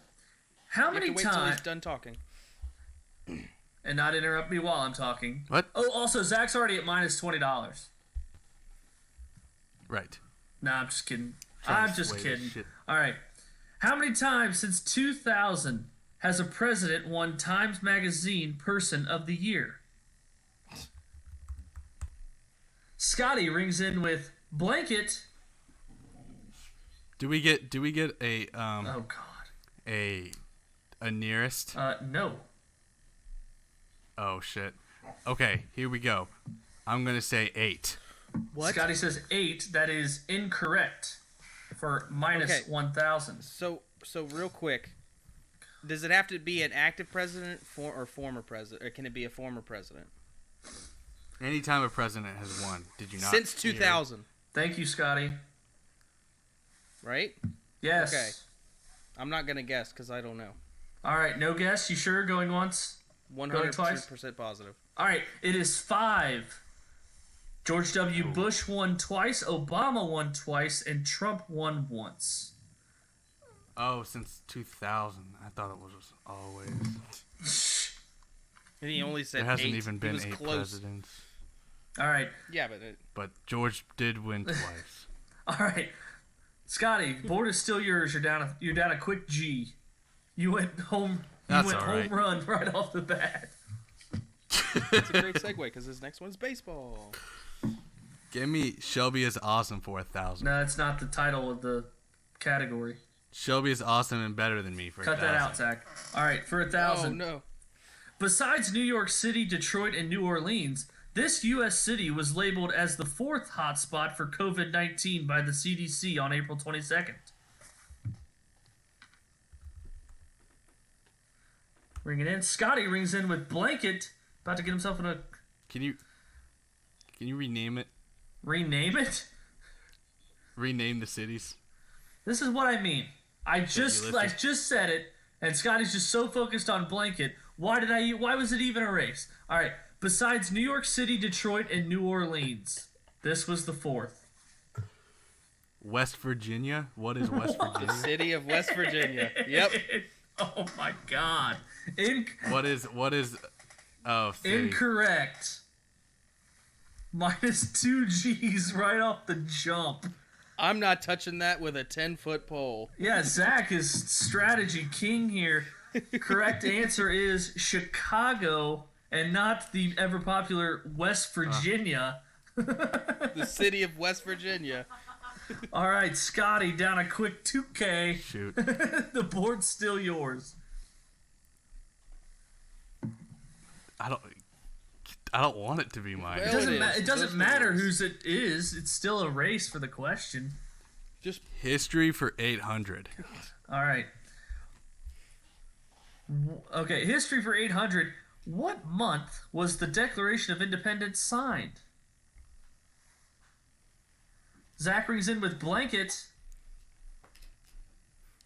How You have many to wait till he's times? done talking. And not interrupt me while I'm talking. What? Oh, also Zach's already at minus $20. Right. Nah, I'm just kidding. Trying I'm to just sway this kidding. shit. All right. How many times since 2000 has a president won Times Magazine Person of the Year? Scotty rings in with blanket. Do we get a Oh God. a nearest? No. Oh shit. Okay, here we go. I'm gonna say 8. What? Scotty says 8. That is incorrect for minus Okay. 1,000. So real quick, does it have to be an active president or former president, or can it be a former president? Anytime a president has won, did you not? Since hear? 2000, Thank you, Scotty. right? Yes. Okay. I'm not gonna guess because I don't know. All right, no guess. You sure? Going once? 100% positive. All right, it is 5. George W. Bush won twice, Obama won twice, and Trump won once. Oh, since 2000. I thought it was always. And he only said There hasn't 8. even He been was 8 close. presidents. All right, Yeah, But George did win twice. all right. Scotty, board is still yours. You're down a quick G. You went home. You That's went all home right. run right off the bat. it's a great segue because this next one's baseball. Give me Shelby is awesome for 1,000. No, it's not the title of the category. Shelby is awesome and better than me for Cut 1,000. that out, Zach. All right, for Oh 1,000. no. Besides New York City, Detroit, and New Orleans, this U.S. city was labeled as the 4th hotspot for COVID-19 by the CDC on April 22nd. Ring it in. Scotty rings in with blanket. About to get himself in a... Can you rename it? Rename it? Rename the cities? This is what I mean. I just listed. said it, and Scotty's just so focused on blanket. Why was it even a race? All right. Besides New York City, Detroit, and New Orleans, this was the 4th. West Virginia? What is West Virginia? City of West Virginia. Yep. Oh my God. What is oh, city. Incorrect. Minus 2 G's right off the jump. I'm not touching that with a 10-foot pole. Yeah, Zach is strategy king here. Correct answer is Chicago and not the ever popular West Virginia. The city of West Virginia. All right, Scotty, down a quick 2K. Shoot. The board's still yours. I don't want it to be mine. Well, It doesn't Those matter numbers. whose it is. It's still a race for the question. Just History for 800. All right. Okay, history for 800. What month was the Declaration of Independence signed? Zach rings in with blanket.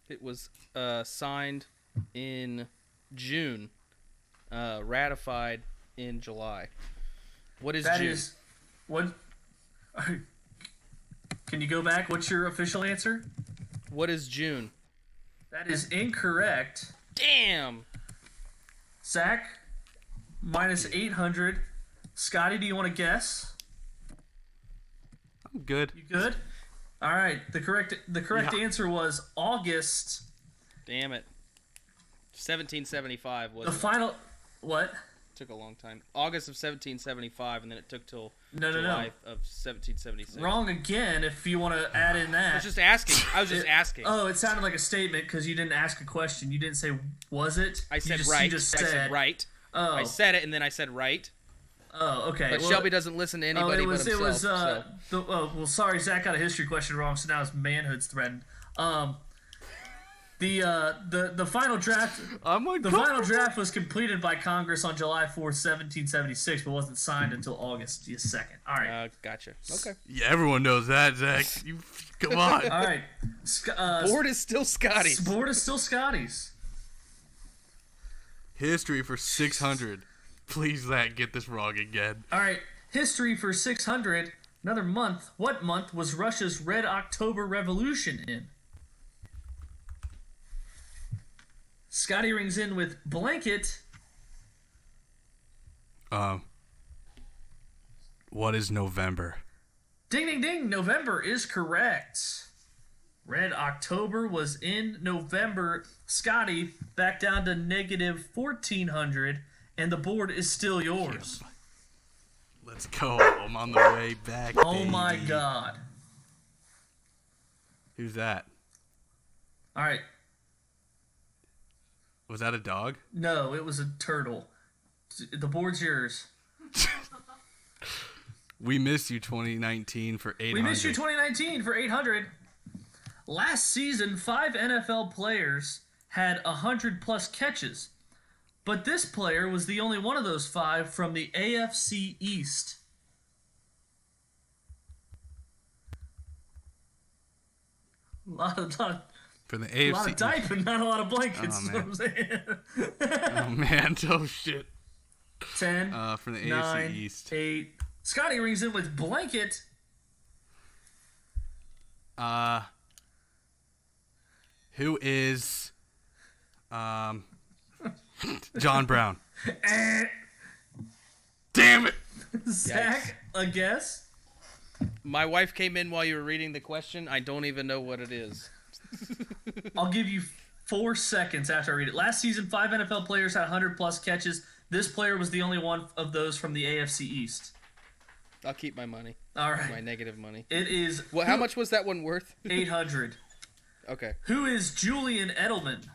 it was signed in June, ratified in July. What is That June? is what? Can you go back? What's your official answer? What is June? That is incorrect. Damn. Zach, minus 800. Scotty, do you want to guess? I'm good. You good? All right. The correct Yeah. answer was August. Damn it. 1775 was The final. What? took a long time. August of 1775, and then it took till No. July of 1776. Wrong again. If you want to add in I that. was just asking. I was just asking. Oh, it sounded like a statement because you didn't ask a question. You didn't say was it. I You said just, right. You just I said right. Oh. I said it, and then I said right. Oh, okay. But Well, Shelby doesn't listen to anybody it was. but himself. So. Well, sorry, Zach got a history question wrong, so now his manhood's threatened. The final draft. I'm The final draft was completed by Congress on July 4th, 1776, but wasn't signed until August 2nd. All right. Gotcha. Okay. Yeah, everyone knows that, Zach. You come on. All right. Board is still Scotty's. Board is still Scotty's. History for 600. Please, Zach, get this wrong again. All right. History for 600. Another month. What month was Russia's Red October Revolution in? Scotty rings in with blanket. What is November? Ding, ding, ding. November is correct. Red October was in November. Scotty, back down to negative 1,400, and the board is still yours. Let's go. I'm on the way back. Oh my baby. God. Who's that? All right. Was that a dog? No, it was a turtle. The board's yours. We miss you 2019 for 800. We missed you 2019 for 800. Last season, 5 NFL players had 100-plus catches. But this player was the only one of those 5 from the AFC East. A lot of For the AFC. A lot of typing, not a lot of blankets. Oh, Is what I'm saying. Oh, man. Oh, shit. 10, From the 9, AFC East. 8. Scotty rings in with blanket. Who is John Brown? Damn it! Zach, a guess? My wife came in while you were reading the question. I don't even know what it is. I'll give you 4 seconds after I read it. Last season, 5 NFL players had 100-plus catches. This player was the only one of those from the AFC East. I'll keep my money. All right. My negative money. It is... Well, how much was that one worth? 800. Okay. Who is Julian Edelman?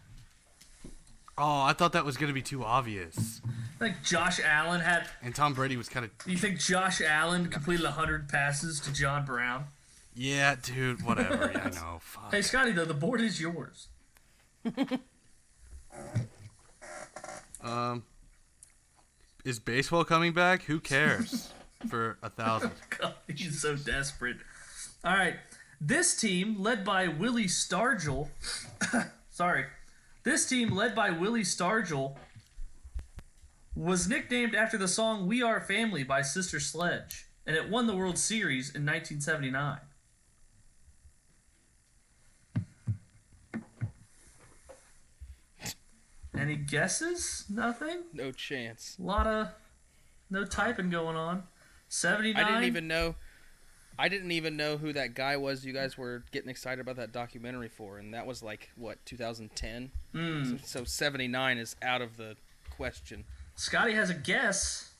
Oh, I thought that was going to be too obvious. I think Josh Allen had... And Tom Brady was kind of... You think Josh Allen completed 100 passes to John Brown? Yeah, dude, whatever. Yeah, I know. Fuck. Hey, Scotty, though, the board is yours. Is baseball coming back? Who cares? For 1,000. God, he's so desperate. All right. This team, led by Willie Stargell... Sorry. This team, led by Willie Stargell, was nicknamed after the song We Are Family by Sister Sledge, and it won the World Series in 1979. Any guesses? Nothing? No chance. A lot of no typing going on. 79. I didn't even know who that guy was you guys were getting excited about that documentary for, and that was like, what, 2010? So 79 is out of the question. Scotty has a guess.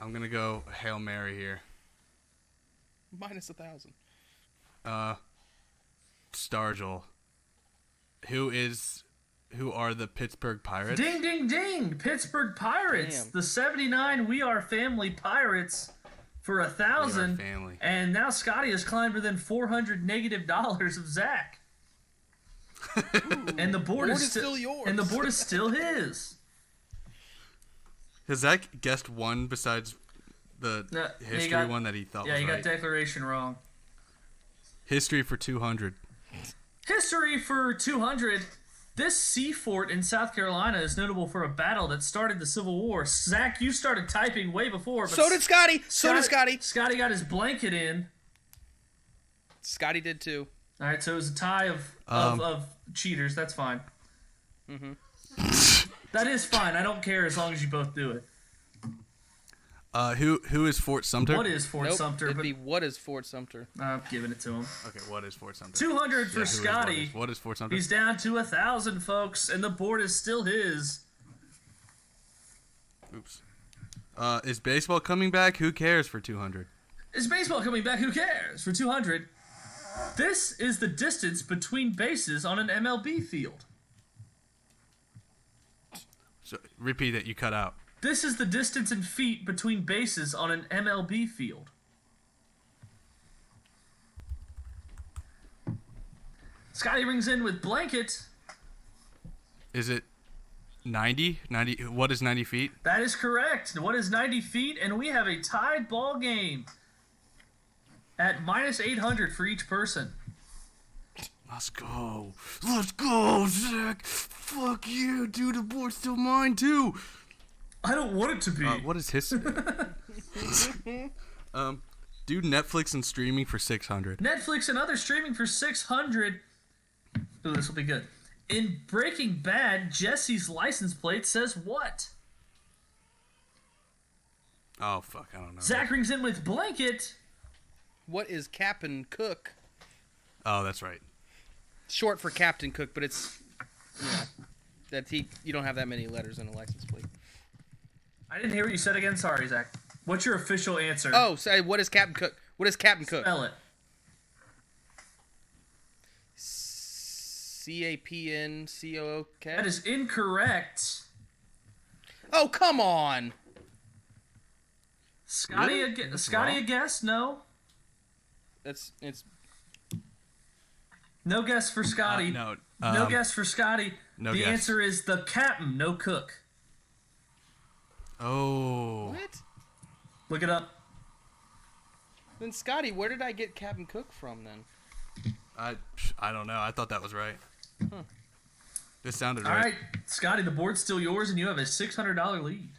I'm going to go Hail Mary here. Minus 1,000. Stargell. Who are the Pittsburgh Pirates? Ding, ding, ding! Pittsburgh Pirates. Damn. The 79 We Are Family Pirates for 1,000. We Are Family. And now Scotty has climbed within $400 negative of Zach. And the board is still yours. And the board is still his. Has Zach guessed one besides the history one that he thought was right? Yeah, you got declaration wrong. History for 200. History for 200. This sea fort in South Carolina is notable for a battle that started the Civil War. Zach, you started typing way before. But So did Scotty. Scotty got his blanket in. Scotty did too. All right, so it was a tie of cheaters. That's fine. That is fine. I don't care as long as you both do it. Who is Fort Sumter? What is Fort Sumter? It'd be what is Fort Sumter? I'm giving it to him. Okay, what is Fort Sumter? 200 for Scotty. What is Fort Sumter? He's down to 1,000, folks, and the board is still his. Oops. Is baseball coming back? Who cares for 200? Is baseball coming back? Who cares? For 200. This is the distance between bases on an MLB field. So, repeat it. You cut out. This is the distance in feet between bases on an MLB field. Scotty rings in with blanket. Is it 90? 90? What is 90 feet? That is correct. What is 90 feet? And we have a tied ball game at minus 800 for each person. Let's go. Let's go, Zach. Fuck you, dude. The board's still mine, too. I don't want it to be. What is history? Do Netflix and streaming for 600. Netflix and other streaming for 600. Ooh, this will be good. In Breaking Bad, Jesse's license plate says what? Oh, fuck. I don't know. Zach rings in with blanket. What is Captain Cook? Oh, that's right. Short for Captain Cook, but it's you don't have that many letters in a license plate. I didn't hear what you said again. Sorry, Zach. What's your official answer? Oh, say what is Captain Cook? What is Captain Cook? Spell it. CAPNCOOK. That is incorrect. Oh, come on. Scotty, Really? Scotty, a Wrong? guess? No. It's No guess for Scotty. No. No guess for Scotty. no the guess. answer is the captain, no cook. Oh. what? Look it up. Then Scotty, where did I get Captain Cook from then? I don't know. I thought that was right. This sounded All right. right, Scotty, the board's still yours, and you have a $600 lead.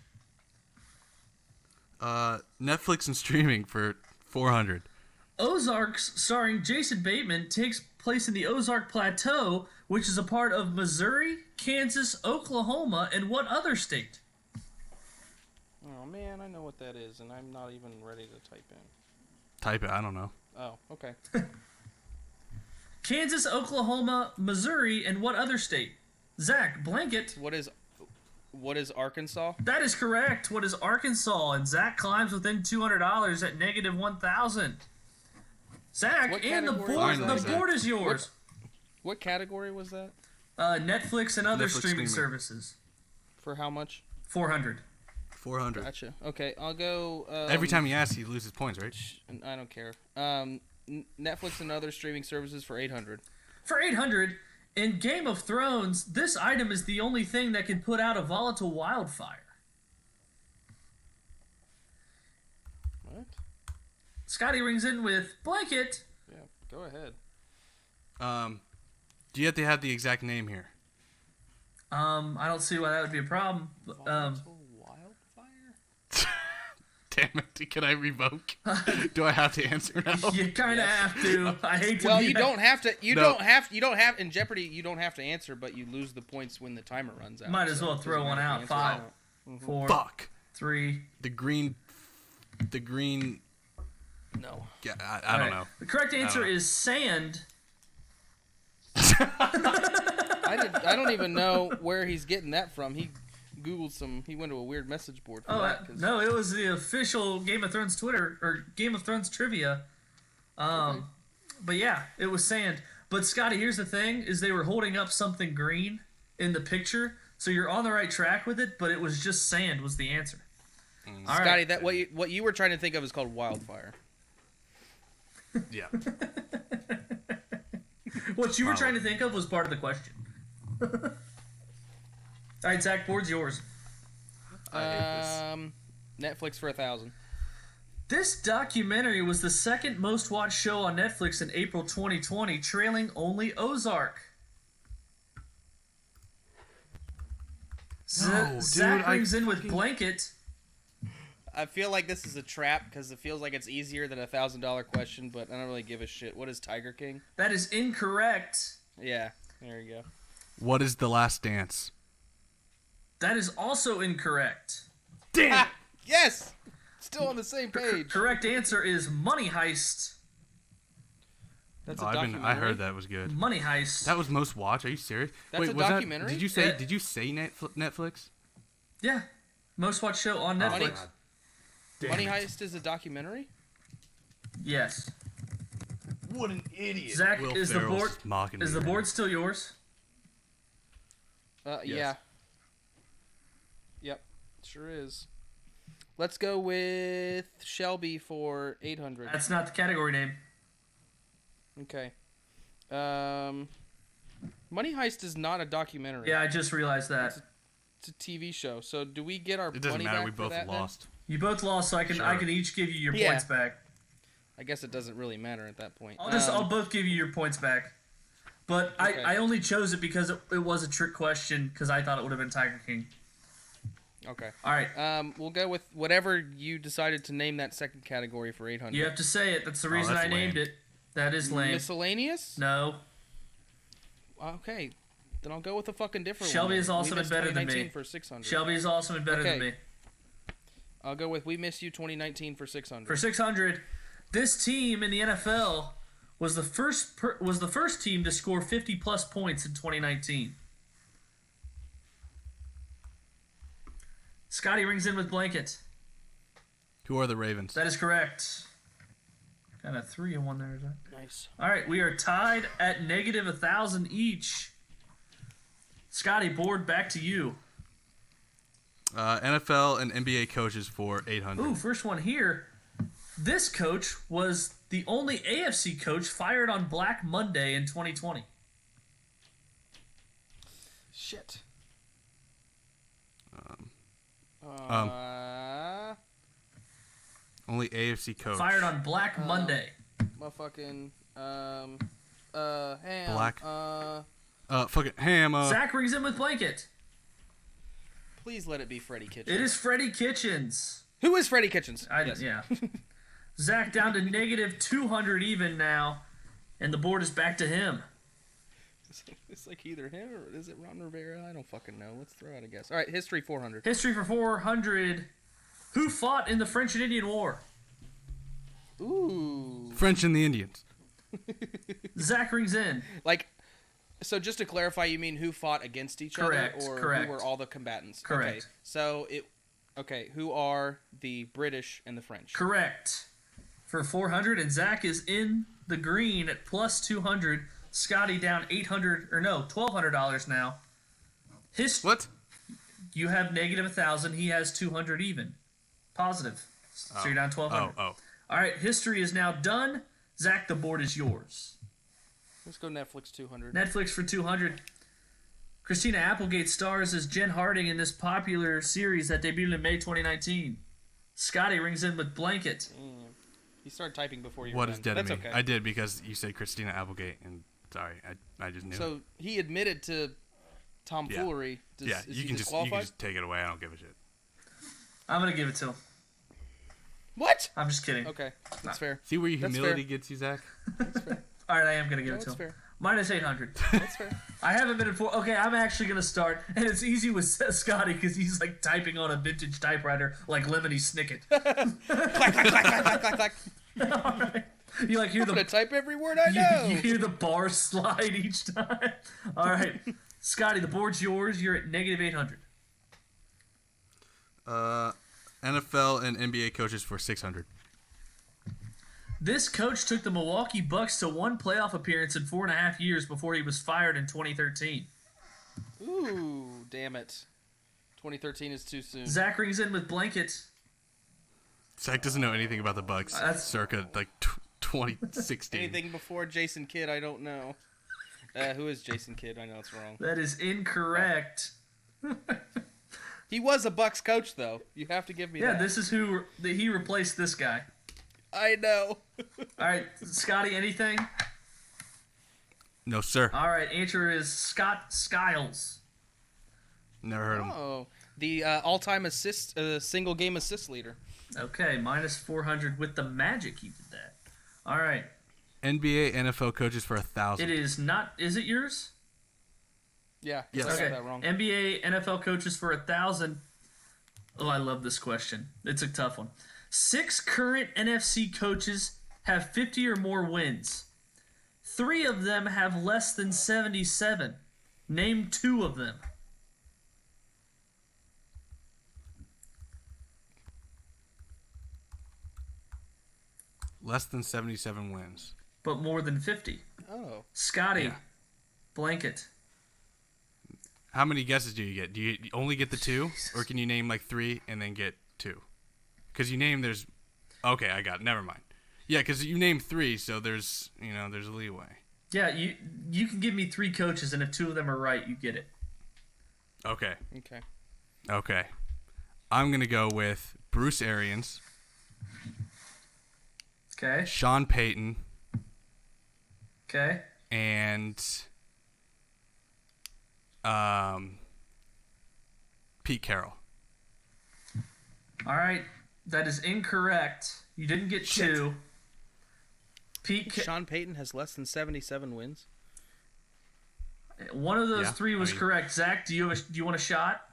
Netflix and streaming for 400. Ozarks, starring Jason Bateman, takes place in the Ozark Plateau, which is a part of Missouri, Kansas, Oklahoma, and what other state? Oh man, I know what that is, and I'm not even ready to type in. Type it. I don't know. Oh, okay. Kansas, Oklahoma, Missouri, and what other state? Zach, blanket. What is Arkansas? That is correct. What is Arkansas? And Zach climbs within $200 at negative 1,000. Zach, What and the category board, is the that? board is yours. What category was that? Netflix and other Netflix streaming streaming. services. For how much? 400. 400. Gotcha. Okay, I'll go. Every time he asks, he loses points, right? I don't care. Netflix and other streaming services for 800. For 800, in Game of Thrones, this item is the only thing that can put out a volatile wildfire. What? Scotty rings in with blanket. Yeah, go ahead. Do you have to have the exact name here? I don't see why that would be a problem. Volatile wildfire? Damn it! Can I revoke? Do I have to answer now? You kind of have to. I hate to Well, be you that- don't have to. You No. don't have in Jeopardy. You don't have to answer, but you lose the points when the timer runs out. Might as so well it throw doesn't one matter out. if the answer's 5, out. 4, Fuck. 3. The green. No. Yeah, I All don't right. know. The correct answer know. is sand. I don't even know where he's getting that from. He Googled some. He went to a weird message board for Oh, that. 'Cause- no, it was the official Game of Thrones Twitter, or Game of Thrones trivia. But yeah, it was sand. But Scotty, here's the thing, is they were holding up something green in the picture, so you're on the right track with it, but it was just sand was the answer. All right. Scotty, that what you were trying to think of is called wildfire. Yeah. What you were trying to think of was part of the question. All right, Zach, board's yours. I hate this. Netflix for 1,000. This documentary was the second most watched show on Netflix in April 2020, trailing only Ozark. No, dude, Zach I rings in with fucking- blanket. I feel like this is a trap because it feels like it's easier than a $1,000 question, but I don't really give a shit. What is Tiger King? That is incorrect. Yeah, there you go. What is the last dance? That is also incorrect. Damn. Ah, yes, still on the same page. Correct answer is Money Heist. That's Oh, a documentary. I heard that was good. Money Heist. That was most watched. Are you serious? That's Wait, a was documentary? That, did you say? Yeah. Did you say Netflix? Yeah. Most watched show on Oh, Netflix. God. Money Heist is a documentary. Yes. What an idiot. Zach, Will is the Ferrell's board mocking is me. the board still yours? Yeah. Yep, sure is. Let's go with Shelby for 800. That's not the category name. Okay. Money Heist is not a documentary. Yeah, I just realized that. It's a TV show. So do we get our It doesn't money matter. back We for both that, then? lost. You both lost, so I can Sure. each give you your Yeah. points back. I guess it doesn't really matter at that point. I'll both give you your points back. But Okay. I only chose it because it was a trick question because I thought it would have been Tiger King. Okay. All right. We'll go with whatever you decided to name that second category for 800. You have to say it. That's the reason that's I named lame. it. That is lame. Miscellaneous? No. Okay. Then I'll go with a fucking different Shelby one. has also We been Miss better than 2019 me. for 600. Shelby is awesome and better than Okay. me. I'll go with We Miss You 2019 for 600. For 600, this team in the NFL was the first team to score 50 plus points in 2019. Scotty rings in with blanket. Who are the Ravens? That is correct. Got a 3 and 1 there. Is that? Nice. All right, we are tied at negative 1,000 each. Scotty, board back to you. NFL and NBA coaches for 800. Ooh, first one here. This coach was the only AFC coach fired on Black Monday in 2020. Shit. Only AFC coach. Fired on Black Monday. Motherfucking ham. Black. Fucking ham. Zach rings in with blanket. Please let it be Freddie Kitchens. It is Freddie Kitchens. Who is Freddie Kitchens? Yeah. Zach down to negative 200 even now, and the board is back to him. It's like either him or is it Ron Rivera? I don't fucking know. Let's throw out a guess. All right, history 400. History for 400. Who fought in the French and Indian War? Ooh. French and the Indians. Zach rings in. Like, so just to clarify, you mean who fought against each Correct, other, or correct. who were all the combatants? Correct. Okay, so who are the British and the French? Correct. For 400, and Zach is in the green at plus 200. Scotty down $1,200 now. What? You have negative 1,000. He has 200 even. Positive. So you're down 1,200. Oh. All right, history is now done. Zach, the board is yours. Let's go Netflix 200. Netflix for 200. Christina Applegate stars as Jen Harding in this popular series that debuted in May 2019. Scotty rings in with blanket. You started typing before you. What is dead That's of me? okay. I did because you said Christina Applegate, and sorry, I just knew. So he admitted to tomfoolery. Yeah, Is you he can disqualified? just take it away. I don't give a shit. I'm going to give it to him. What? I'm just kidding. Okay, that's fair. See where your That's humility fair. gets you, Zach? All right, I am going to give No, it to that's him. fair. Minus 800. That's fair. I haven't been informed. Okay, I'm actually going to start. And it's easy with Scotty because he's like typing on a vintage typewriter like Lemony Snicket. Clack, clack, clack, clack, clack, clack. All right. You like hear I'm gonna the type every word I know. you hear the bar slide each time. All right, Scotty, the board's yours. You're at negative 800. NFL and NBA coaches for 600. This coach took the Milwaukee Bucks to one playoff appearance in 4.5 years before he was fired in 2013. Ooh, damn it. 2013 is too soon. Zach rings in with blankets. Zach doesn't know anything about the Bucks. That's- circa like 2016. Anything before Jason Kidd, I don't know. Who is Jason Kidd? I know it's wrong. That is incorrect. He was a Bucks coach, though. You have to give me Yeah, that. this is who he replaced this guy. I know. All right, Scotty, anything? No, sir. All right, answer is Scott Skiles. Never heard of him. Oh, the all-time assist, single game assist leader. Okay, minus 400 with the Magic. He did that. All right, NBA, NFL coaches for 1,000. it is not. Is it yours? Yeah. Yes. I got Okay. that wrong. NBA, NFL coaches for 1,000. Oh, I love this question. It's a tough one. 6 current NFC coaches have 50 or more wins. 3 of them have less than 77. Name 2 of them. Less than 77 wins. But more than 50. Oh. Scotty, Yeah. blanket. How many guesses do you get? Do you only get the 2? Or can you name like 3 and then get 2? Because you name there's... Okay, I got it. Never mind. Yeah, because you name 3, so there's a leeway. Yeah, you can give me 3 coaches, and if 2 of them are right, you get it. Okay. Okay. I'm going to go with Bruce Arians, Okay. Sean Payton, Okay. and Pete Carroll. All right. That is incorrect. You didn't get Shit. 2. Sean Payton has less than 77 wins. One of those Yeah, 3 was I mean- correct. Zach, do you want a shot?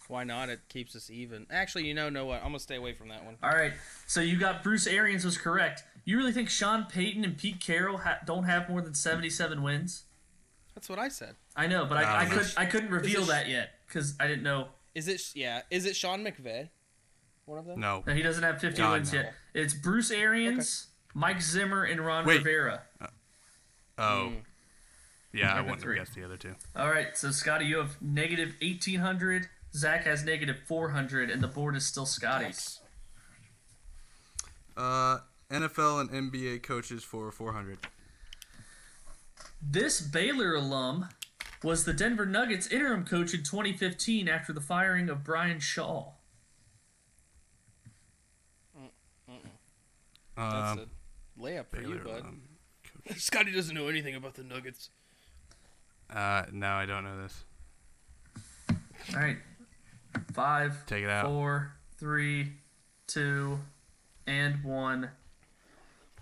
Why not? It keeps us even. Actually, know what? I'm gonna stay away from that one. All right. So you got Bruce Arians was correct. You really think Sean Payton and Pete Carroll don't have more than 77 wins? That's what I said. I know, but I couldn't reveal it- that yet because I didn't know. Is it? Yeah. Is it Sean McVay? One of them? No. No, he doesn't have 50 God, wins no. yet. It's Bruce Arians, Mike Zimmer, and Ron Wait. Rivera. Oh. Yeah, I Number wouldn't 3. have guessed the other two. All right, so Scotty, you have negative 1,800. Zach has negative 400, and the board is still Scotty's. NFL and NBA coaches for 400. This Baylor alum was the Denver Nuggets interim coach in 2015 after the firing of Brian Shaw. That's a layup for you, bud. Scotty doesn't know anything about the Nuggets. No, I don't know this. All right. 5, Take it out. 4, 3, 2, and 1.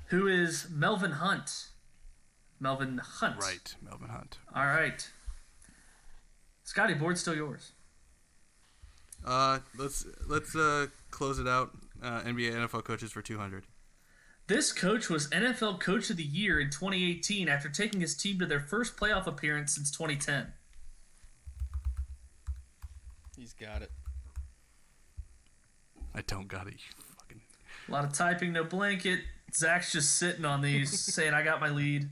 Who is Melvin Hunt? Melvin Hunt. Right, Melvin Hunt. All right. Scotty, board's still yours. Let's close it out. NBA NFL coaches for 200. This coach was NFL Coach of the Year in 2018 after taking his team to their first playoff appearance since 2010. He's got it. I don't got it. You fucking. A lot of typing, no blanket. Zach's just sitting on these, saying, I got my lead.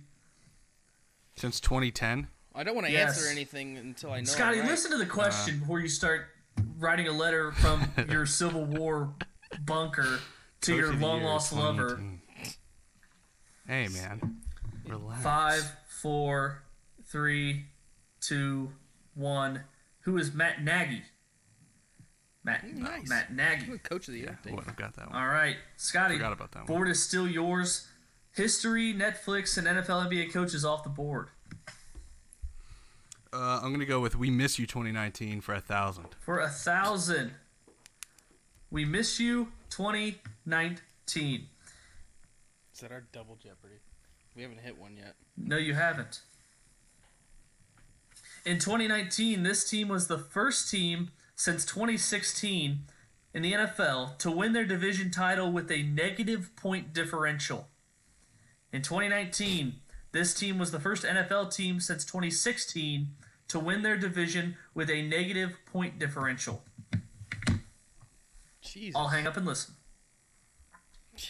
Since 2010. I don't want to Yes. answer anything until I know. Scotty, I'm right. listen to the question before you start writing a letter from your Civil War bunker to Coach your of the long Year, lost lover. 2018. Hey, man. Relax. 5, 4, 3, 2, 1. Who is Matt Nagy? Nice. Matt Nagy. Coach of the Yeah, year. I wouldn't have got that one. All right, Scotty. Forgot about that one. Board is still yours. History, Netflix, and NFL NBA coaches off the board. I'm going to go with We Miss You 2019 for 1,000. For 1,000. We Miss You 2019. Is that our double Jeopardy? We haven't hit one yet. No, you haven't. In 2019, this team was the first team since 2016 in the NFL to win their division title with a negative point differential. In 2019, this team was the first NFL team since 2016 to win their division with a negative point differential. Jesus. I'll hang up and listen.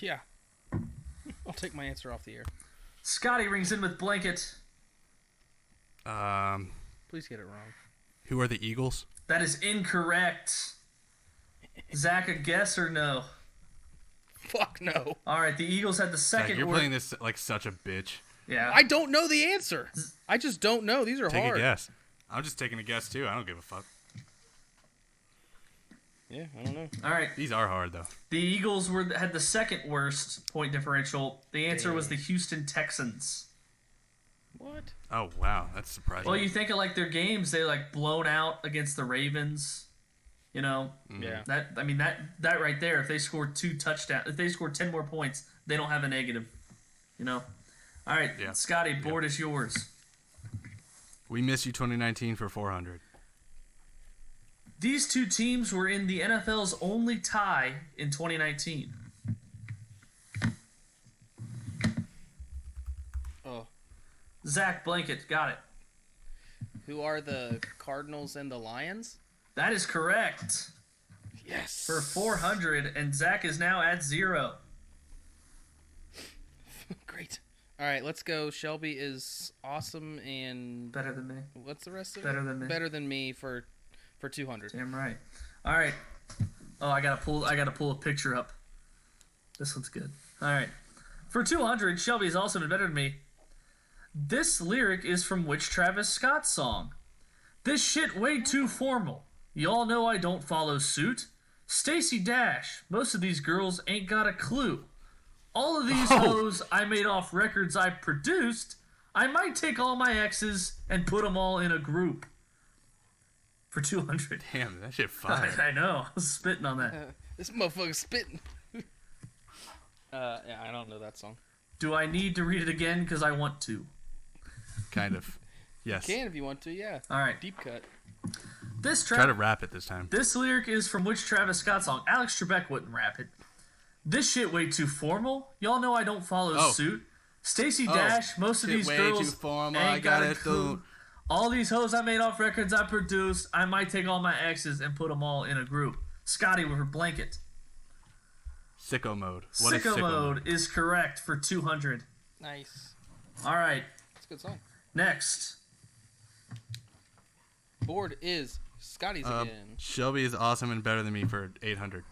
Yeah. I'll take my answer off the air. Scotty rings in with blanket. Please get it wrong. Who are the Eagles? That is incorrect. Zach, a guess or no? Fuck no. All right, the Eagles had the Zach, second. you're playing this like such a bitch. Yeah. I don't know the answer. I just don't know. These are Take hard. a guess. I'm just taking a guess too. I don't give a fuck. Yeah, I don't know. All right. These are hard though. The Eagles had the second worst point differential. The answer was the Houston Texans. What? Oh wow, that's surprising. Well, you think of like their games, they like blown out against the Ravens. You know, Yeah. that right there. If they scored 2 touchdowns, if they scored 10 more points, they don't have a negative. You know. All right, Yeah. Scotty, board is yours. We Miss You 2019 for 400. These two teams were in the NFL's only tie in 2019. Oh. Zach Blanket got it. Who are the Cardinals and the Lions? That is correct. Yes. For 400, and Zach is now at 0. Great. All right, let's go. Shelby is awesome and Better than me. what's the rest of Better it? than me. Better than me for 200. Damn right. All right. Oh, I gotta pull a picture up. This one's good. All right. For 200, Shelby is awesome and better than me. This lyric is from which Travis Scott song? This shit way too formal. Y'all know I don't follow suit. Stacey Dash. Most of these girls ain't got a clue. All of these hoes I made off records I produced. I might take all my exes and put them all in a group. For 200. Damn, that shit fire. I know. I was spitting on that. This motherfucker's spitting. Yeah, I don't know that song. Do I need to read it again? Because I want to. Kind of. Yes. Can if you want to, yeah. All right. Deep cut. Try to rap it this time. This lyric is from which Travis Scott song? Alex Trebek wouldn't rap it. This shit way too formal. Y'all know I don't follow suit. Stacey Dash. Most of Shit these way girls too formal, ain't I got a gotta clue. do. All these hoes I made off records I produced. I might take all my exes and put them all in a group. Scotty with her blanket. Sicko mode. What is Sicko mode is correct for 200. Nice. All right. That's a good song. Next. Board is Scotty's again. Shelby is awesome and better than me for 800.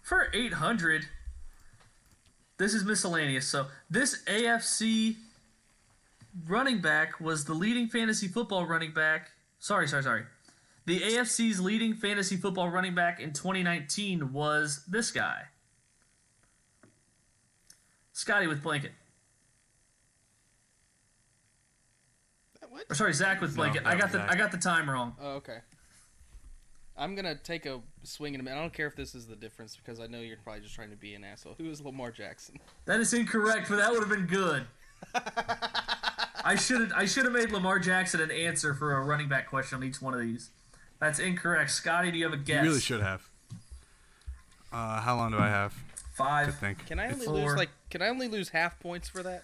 For 800, this is miscellaneous. So this AFC running back was the leading fantasy football running back. Sorry. The AFC's leading fantasy football running back in 2019 was this guy. Scotty with blanket. What? Or sorry, Zach with blanket. No, I got Zach. the time wrong. Oh, okay. I'm gonna take a swing in a minute. I don't care if this is the difference because I know you're probably just trying to be an asshole. Who is Lamar Jackson? That is incorrect, but that would have been good. I should have made Lamar Jackson an answer for a running back question on each one of these. That's incorrect. Scotty, do you have a guess? You really should have. How long do I have to 5. think? Can I only 4. Can I only lose half points for that?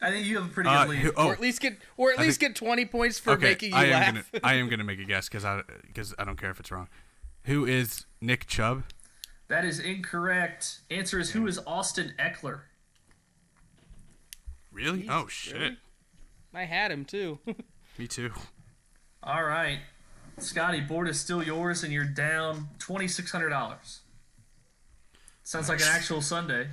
I think you have a pretty good lead. Or at least get 20 points for making you laugh. I am gonna make a guess because I don't care if it's wrong. Who is Nick Chubb? That is incorrect. Answer is who is Austin Eckler? Really? Jeez, Oh shit. really? I had him too. Me too. All right. Scotty, board is still yours, and you're down $2,600. Sounds like an actual Sunday.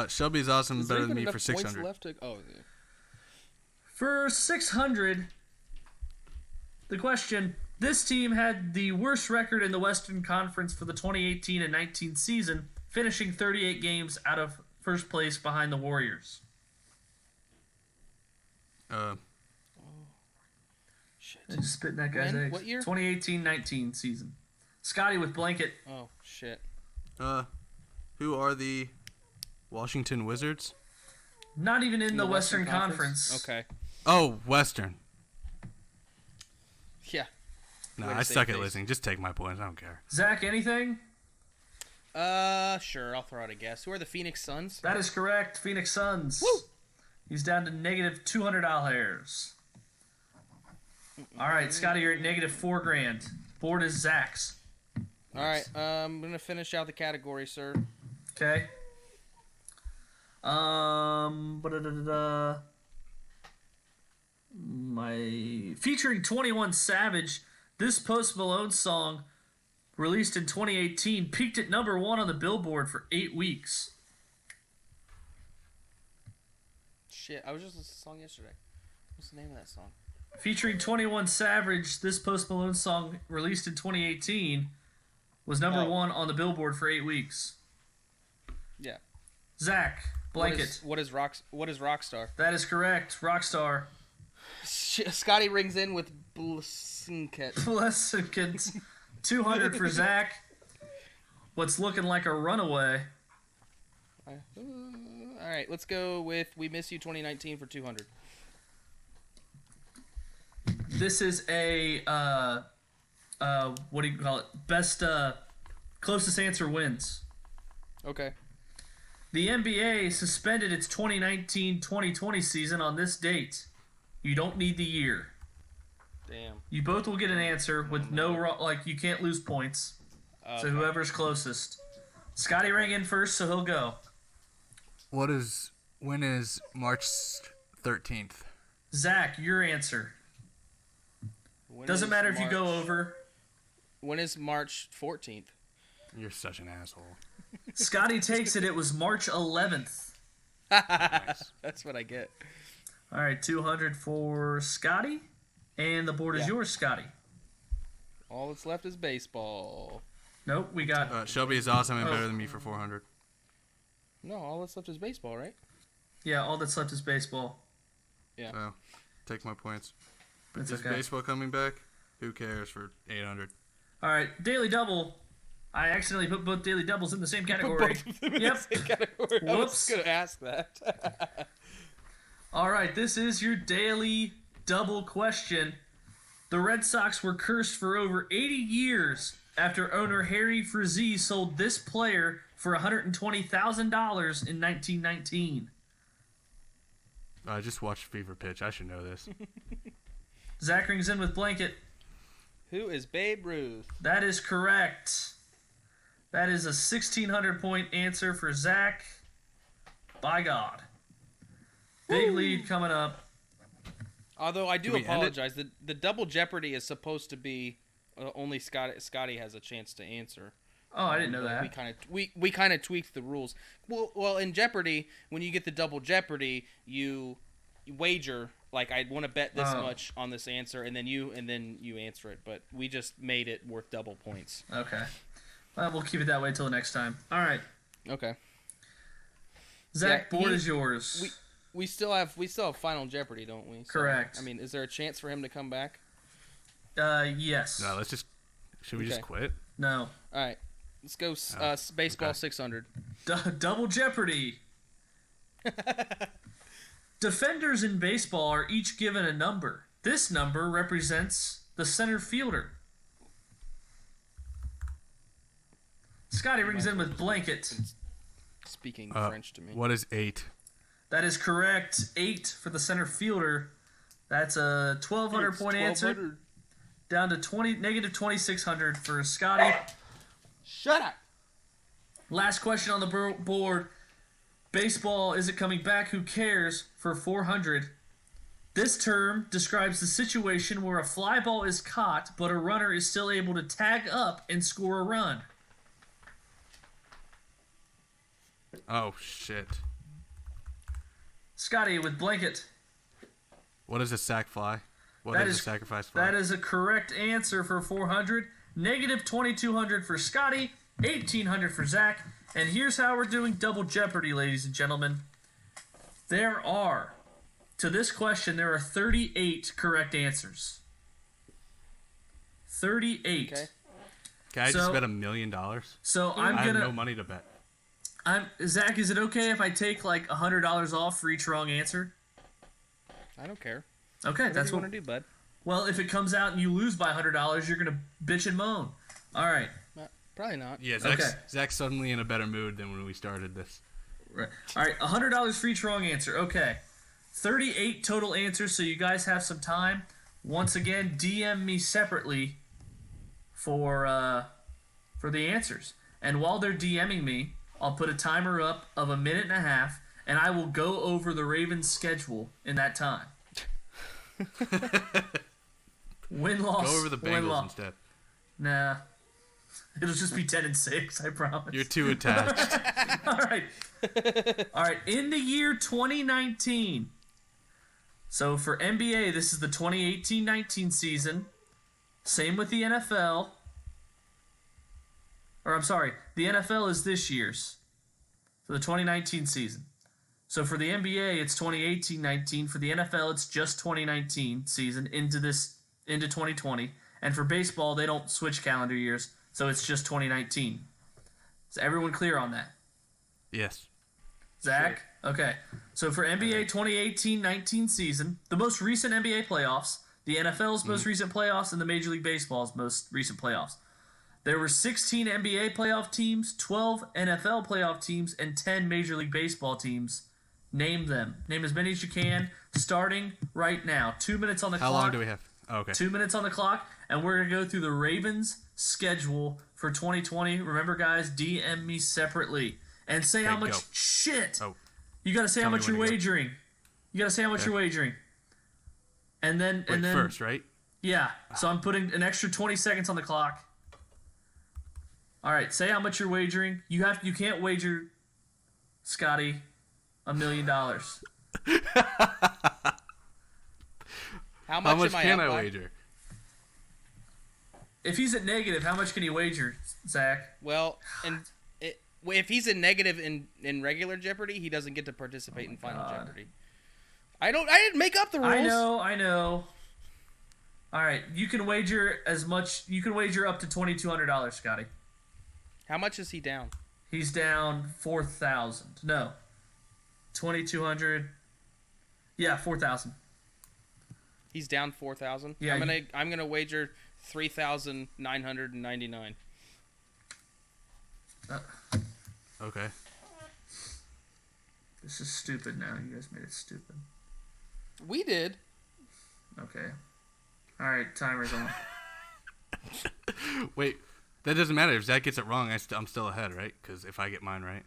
Shelby's awesome, Is there better than even me for enough points 600. left to? Oh, yeah. For 600, the question, this team had the worst record in the Western Conference for the 2018 and 19 season, finishing 38 games out of first place behind the Warriors. Shit. I just spit in that guy's When? eggs. What year? 2018-19 season. Scotty with blanket. Oh shit. Who are the Washington Wizards? Not even in the Western Conference. Okay. Oh, Western. Yeah. No, Way to I save suck at face. listening. Just take my points. I don't care. Zach, anything? Sure. I'll throw out a guess. Who are the Phoenix Suns? That is correct. Phoenix Suns. Woo! He's down to negative $200. All right, Scotty, you're at negative $4,000. Board is Zach's. All right. I'm gonna finish out the category, sir. Okay. Ba-da-da-da-da. Featuring 21 Savage, this Post Malone song, released in 2018, peaked at number 1 on the Billboard for 8 weeks. Shit. I was just listening to the song yesterday. What's the name of that song? Featuring 21 Savage, this Post Malone song, released in 2018, was number 1 on the Billboard for 8 weeks. Yeah. Zach, blanket. What is Rockstar? That is correct. Rockstar. Scotty rings in with Blinket. Blessings. 200 for Zach. What's looking like a runaway? All right, let's go with We Miss You 2019 for 200. This is a what do you call it? Best closest answer wins. Okay. The NBA suspended its 2019-2020 season on this date. You don't need the year. Damn. You both will get an answer with you can't lose points. So whoever's closest. Scotty rang in first, so he'll go. When is March 13th? Zach, your answer. When Doesn't is matter if you go March- over. When is March 14th? You're such an asshole. Scotty takes it. It was March 11th. Nice. That's what I get. All right, 200 for Scotty. And the board is Yeah. yours, Scotty. All that's left is baseball. Nope, we got... Shelby is awesome and better than me for 400. No, all that's left is baseball, right? Yeah, all that's left is baseball. Yeah. So, take my points. But It's is okay. baseball coming back? Who cares for 800? All right, Daily Double. I accidentally put both Daily Doubles in the same category. Yep. Category. I was Whoops. going to ask that. All right, this is your Daily Double question. The Red Sox were cursed for over 80 years after owner Harry Frazee sold this player for $120,000 in 1919. I just watched Fever Pitch. I should know this. Zach rings in with blanket. Who is Babe Ruth? That is correct. That is a 1,600 point answer for Zach. By God. Big lead coming up. Although I do Can we end it? apologize, the double jeopardy is supposed to be only Scotty has a chance to answer. Oh, I didn't know But that. we kind of tweaked the rules. Well, in Jeopardy, when you get the double Jeopardy, you wager like I want to bet this much on this answer, and then you answer it. But we just made it worth double points. Okay. Well, we'll keep it that way till next time. All right. Okay. Zach, Yeah, board is yours. We still have Final Jeopardy, don't we? So, Correct. I mean, is there a chance for him to come back? Yes. No, should we just quit? No. All right. Let's go baseball 600. Double Jeopardy. Defenders in baseball are each given a number. This number represents the center fielder. Scotty rings in with blanket. Speaking French to me. What is 8? That is correct. 8 for the center fielder. That's a 1,200 point answer. Down to negative 2,600 for Scotty. Shut up. Last question on the board. Baseball, is it coming back? Who cares? For 400. This term describes the situation where a fly ball is caught, but a runner is still able to tag up and score a run. Oh, shit. Scotty with blanket. What is a sack fly? What That is is a sacrifice fly? That is a correct answer for 400. Negative 2,200 for Scotty. 1,800 for Zach. And here's how we're doing Double Jeopardy, ladies and gentlemen. To this question, there are 38 correct answers. 38. Okay. Can I So- just bet $1 million? So I I'm have gonna. no money to bet. Zach, is it okay if I take like $100 off for each wrong answer? I don't care. Okay, Whatever that's you what. want to do, bud. Well, if it comes out and you lose by $100, you're gonna bitch and moan. All right. Probably not. Yeah, Okay. Zach's suddenly in a better mood than when we started this. Right. All right, $100 for each wrong answer. Okay. 38 total answers, so you guys have some time. Once again, DM me separately for the answers. And while they're DMing me, I'll put a timer up of 1.5 minutes, and I will go over the Ravens' schedule in that time. Win-loss. Go over the Bengals win-loss. instead. Nah. It'll just be 10-6, I promise. You're too attached. All right. All right. In the year 2019, so for NBA, this is the 2018-19 season. Same with the NFL. Or I'm sorry, the NFL is this year's for the 2019 season. So for the NBA, it's 2018-19. For the NFL, it's just 2019 season into 2020. And for baseball, they don't switch calendar years, so it's just 2019. Is everyone clear on that? Yes. Zach? Okay. So for NBA 2018-19 season, the most recent NBA playoffs, the NFL's most recent playoffs, and the Major League Baseball's most recent playoffs. There were 16 NBA playoff teams, 12 NFL playoff teams, and 10 Major League Baseball teams. Name them. Name as many as you can, starting right now. 2 minutes on the clock. How long do we have? Oh, okay. 2 minutes on the clock, and we're going to go through the Ravens' schedule for 2020. Remember, guys, DM me separately. And say how much go. shit. Oh. You got to say how Tell me much you're when to go. wagering. You got to say how much you're wagering. And then, Wait, and then first, right? yeah. So I'm putting an extra 20 seconds on the clock. All right, say how much you're wagering. You can't wager, Scotty, $1 million. How How much much am can I I up by? wager? If he's at negative, how much can he wager, Zach? Well, if he's in negative in regular Jeopardy, he doesn't get to participate in Final God. Jeopardy. I didn't make up the rules. I know. All right, you can wager as much. You can wager up to $2,200, Scotty. How much is he down? He's down 4,000. No, 2,200. Yeah, 4,000. He's down 4,000. Yeah, I'm gonna wager 3,999. Okay. This is stupid. Now you guys made it stupid. We did. Okay. All right, timer's on. Wait, that doesn't matter. If Zach gets it wrong, I'm still ahead, right? Because if I get mine right.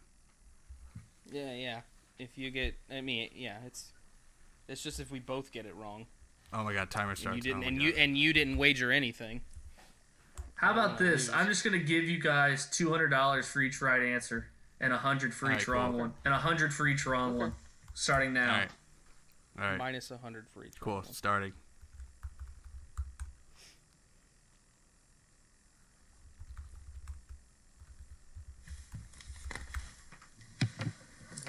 Yeah. If you get, it's It's just if we both get it wrong. Oh my god, timer starts. And you didn't, oh and my you God. and you didn't wager anything. How about this? I'm just gonna give you guys $200 for each right answer, and 100 for each wrong one, and 100 for each wrong one. Starting now. All right. Minus 100 for each. Cool. wrong one. Starting.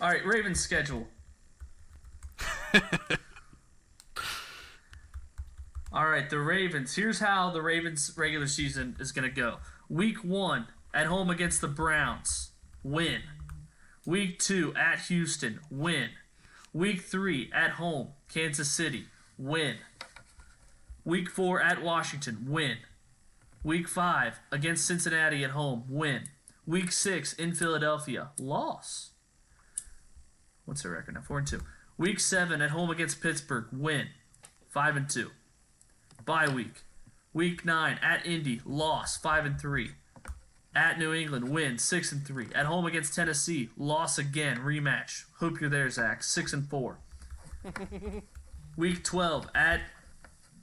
All right, Ravens schedule. All right, the Ravens. Here's how the Ravens regular season is going to go. Week 1, at home against the Browns. Win. Week 2, at Houston. Win. Week 3, at home. Kansas City. Win. Week 4, at Washington. Win. Week 5, against Cincinnati at home. Win. Week 6, in Philadelphia. Loss. What's their record now? 4-2. Week 7, at home against Pittsburgh. Win. 5-2. Bye week. Week 9, at Indy. Loss. 5-3. At New England. Win. 6-3. At home against Tennessee. Loss again. Rematch. Hope you're there, Zach. 6-4. Week 12, at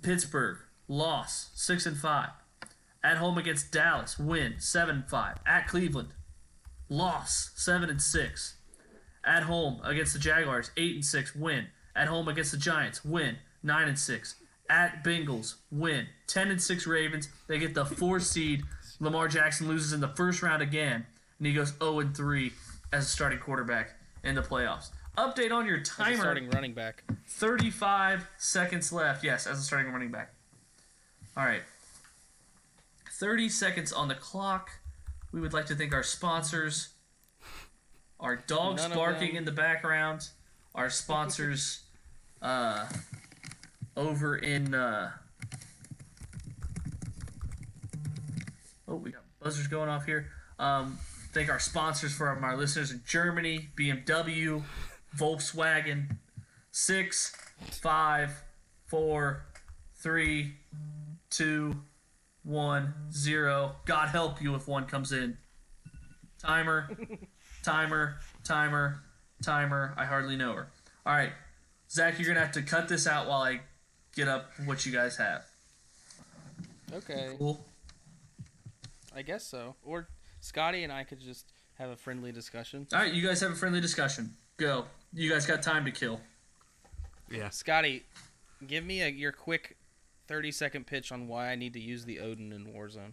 Pittsburgh. Loss. 6-5. At home against Dallas. Win. 7-5. At Cleveland. Loss. 7-6. At home against the Jaguars. 8-6. Win. At home against the Giants. Win. 9-6. At Bengals. Win. 10-6 Ravens. They get the 4 seed. Lamar Jackson loses in the first round again, and he goes 0-3 as a starting quarterback in the playoffs. Update on your As a timer. starting running back. 35 seconds left. Yes, as a starting running back. All right. 30 seconds on the clock. We would like to thank our sponsors. Our dogs None of barking them. in the background. Our sponsors over in... we got buzzers going off here. Thank our sponsors from our listeners in Germany, BMW, Volkswagen. 6, 5, 4, 3, 2, 1, 0. God help you if one comes in. Timer. I hardly know her. All right. Zach, you're going to have to cut this out while I get up what you guys have. Okay. Cool. I guess so. Or Scotty and I could just have a friendly discussion. All right, you guys have a friendly discussion. Go. You guys got time to kill. Yeah. Scotty, give me your quick 30-second pitch on why I need to use the Odin in Warzone.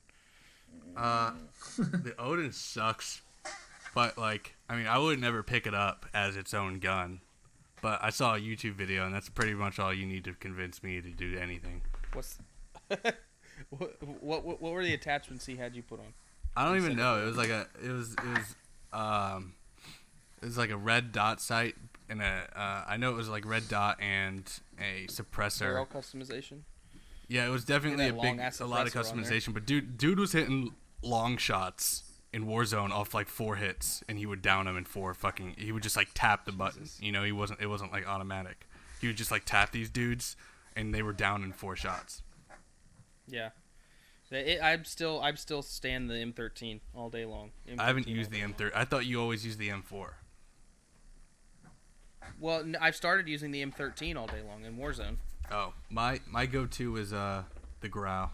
The Odin sucks, but I would never pick it up as its own gun. But I saw a YouTube video, and that's pretty much all you need to convince me to do anything. What's what were the attachments he had you put on? I don't even know. It was like a red dot sight and I know it was like red dot and a suppressor. Barrel customization. Yeah, it was definitely That a lot of suppressor on there. customization. But dude was hitting long shots in Warzone off like 4 hits, and he would down them in 4 fucking. He would just like tap the button. You know, it wasn't like automatic. He would just like tap these dudes, and they were down in 4 shots. Yeah. I'm still stand the M13 all day long. M13 I haven't used all the day long. M3. I thought you always used the M4. Well, I've started using the M13 all day long in Warzone. Oh, my go-to is the Grau.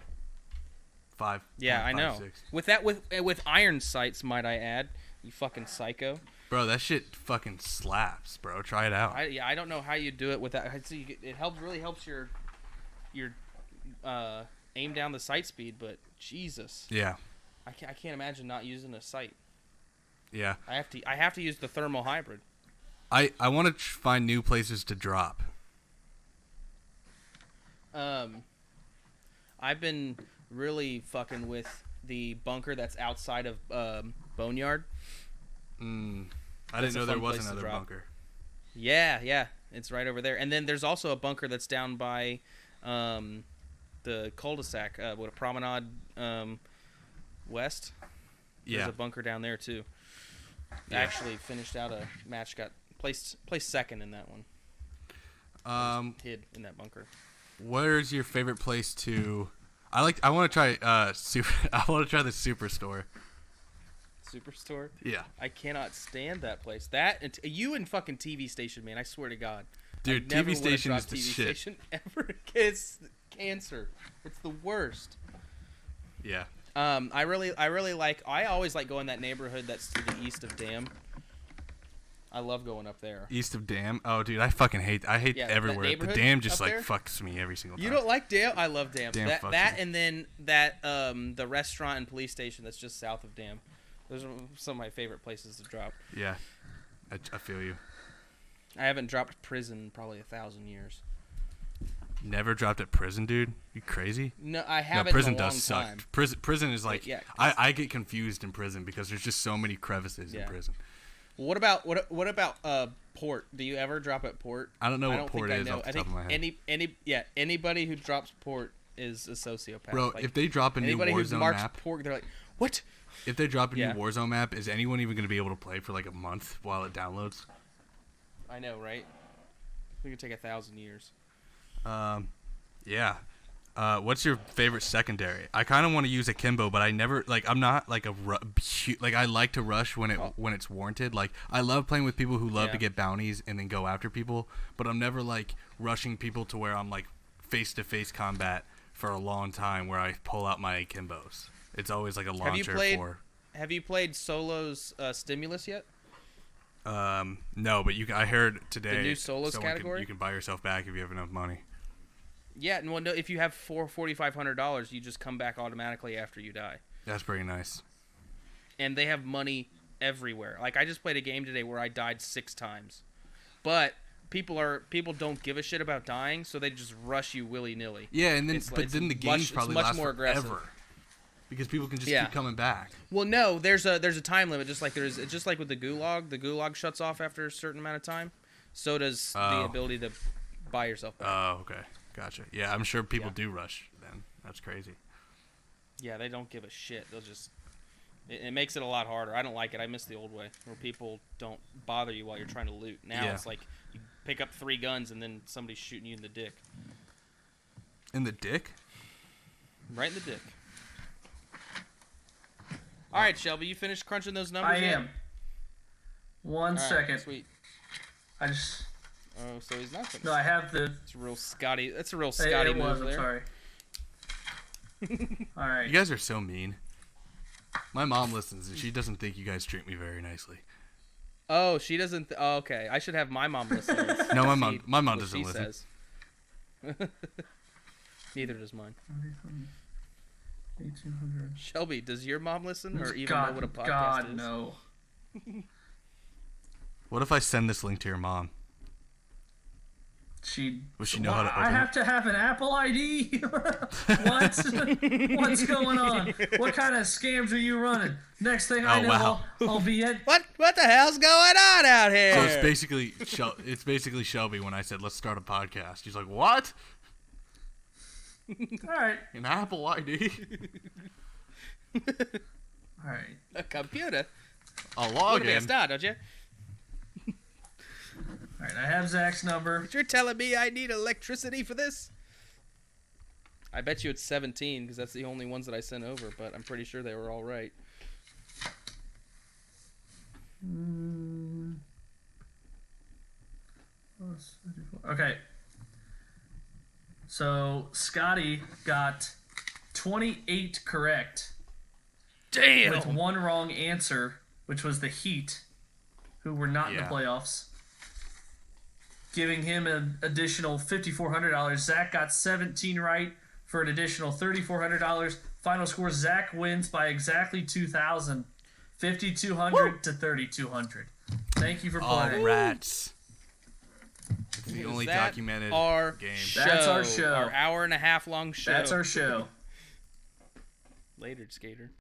5. Yeah, I know. 5.6. With that, with iron sights, might I add? You fucking psycho. Bro, that shit fucking slaps, bro. Try it out. I don't know how you do it with that. It really helps your aim down the sight speed, but Jesus, Yeah. I can't imagine not using a sight. Yeah. I have to use the thermal hybrid. I want to find new places to drop. I've been really fucking with the bunker that's outside of Boneyard. I That's didn't a know there fun was place to another drop. bunker. Yeah, it's right over there. And then there's also a bunker that's down by the cul-de-sac, with a promenade west. There's Yeah. a bunker down there too. I actually finished out a match, got placed second in that one. Hid in that bunker. Where's your favorite place to? I want to try I want to try the Superstore. Superstore. Yeah. I cannot stand that place. That and you and fucking TV station, man. I swear to God. Dude, I never TV wanna station drop is the TV shit. station ever. It's cancer. It's the worst. Yeah. I really like. I always like going that neighborhood that's to the east of Dam. I love going up there. East of Dam. Oh, dude, I hate Yeah, that everywhere. The neighborhood Dam just up like there? fucks me every single time. You don't like Dam? I love Dam. Dam That fucks that me. and then that the restaurant and police station that's just south of Dam. Those are some of my favorite places to drop. Yeah, I feel you. I haven't dropped prison in probably 1,000 years. Never dropped at prison, dude. You crazy? No, I No, haven't. prison in a long does time. suck. Prison is like yeah, 'cause- I get confused in prison because there's just so many crevices in Yeah. prison. What about port? Do you ever drop at port? I don't know what think port I is know. off the I top think of my head. anybody who drops port is a sociopath. Bro, Like, if they drop a new anybody who Warzone marks map, port, they're like, what? if they drop a Yeah. new Warzone map, is anyone even going to be able to play for like a month while it downloads? I know, right? It could take 1,000 years. Yeah. What's your favorite secondary? I kind of want to use Akimbo, but I never like. I'm not like like I like to rush when it's warranted. Like I love playing with people who love Yeah. to get bounties and then go after people, but I'm never like rushing people to where I'm like face to face combat for a long time where I pull out my Akimbos. It's always like a launcher Have you played Solo's Stimulus yet? No, but I heard today The new solos category? you can buy yourself back if you have enough money. Yeah, well, no, if you have $4,500, you just come back automatically after you die. That's pretty nice. And they have money everywhere. Like I just played a game today where I died 6 times, but people don't give a shit about dying, so they just rush you willy nilly. Yeah, and then It's then the games probably much last more forever aggressive. because people can just Yeah. keep coming back. Well, no, there's a time limit, just like with the Gulag. The Gulag shuts off after a certain amount of time. So does the Oh. ability to buy yourself back. Oh, okay. Gotcha. Yeah, I'm sure people Yeah. do rush then. That's crazy. Yeah, they don't give a shit. They'll just. It makes it a lot harder. I don't like it. I miss the old way where people don't bother you while you're trying to loot. Now Yeah. it's like you pick up 3 guns and then somebody's shooting you in the dick. In the dick? Right in the dick. All right, Shelby, you finished crunching those numbers I yet? am. One All right, second. Sweet. I just Oh, so he's not finished. no. I have the. It's a real Scotty. That's a real It Scotty move was. I'm there. sorry. All right. You guys are so mean. My mom listens and she doesn't think you guys treat me very nicely. Oh, she doesn't. Oh, okay, I should have my mom listen. and No, see my mom what doesn't she listen. says. Neither does mine. 1800. Shelby, does your mom listen or even God, know what a podcast God, is? no. What if I send this link to your mom? Would she know how to I open have to have an Apple ID. What? What's going on? What kind of scams are you running? Next thing I Oh, know, wow. I'll be in. What the hell's going on out here? So it's basically Shelby when I said let's start a podcast. She's like, "What? All right, An Apple ID? all right. A computer. I'll Look log at me a in." star, don't you? All right, I have Zach's number. But you're telling me I need electricity for this? I bet you it's 17 because that's the only ones that I sent over, but I'm pretty sure they were all right. Okay. So Scotty got 28 correct Damn. with one wrong answer, which was the Heat, who were not in the Yeah. playoffs, giving him an additional $5,400. Zach got 17 right for an additional $3,400. Final score: Zach wins by exactly 2,000, 5,200 to 3,200. Thank you for All playing. rats. It's the Is only that documented our game. show? That's our show. Our hour and a half long show. That's our show. Later, skater.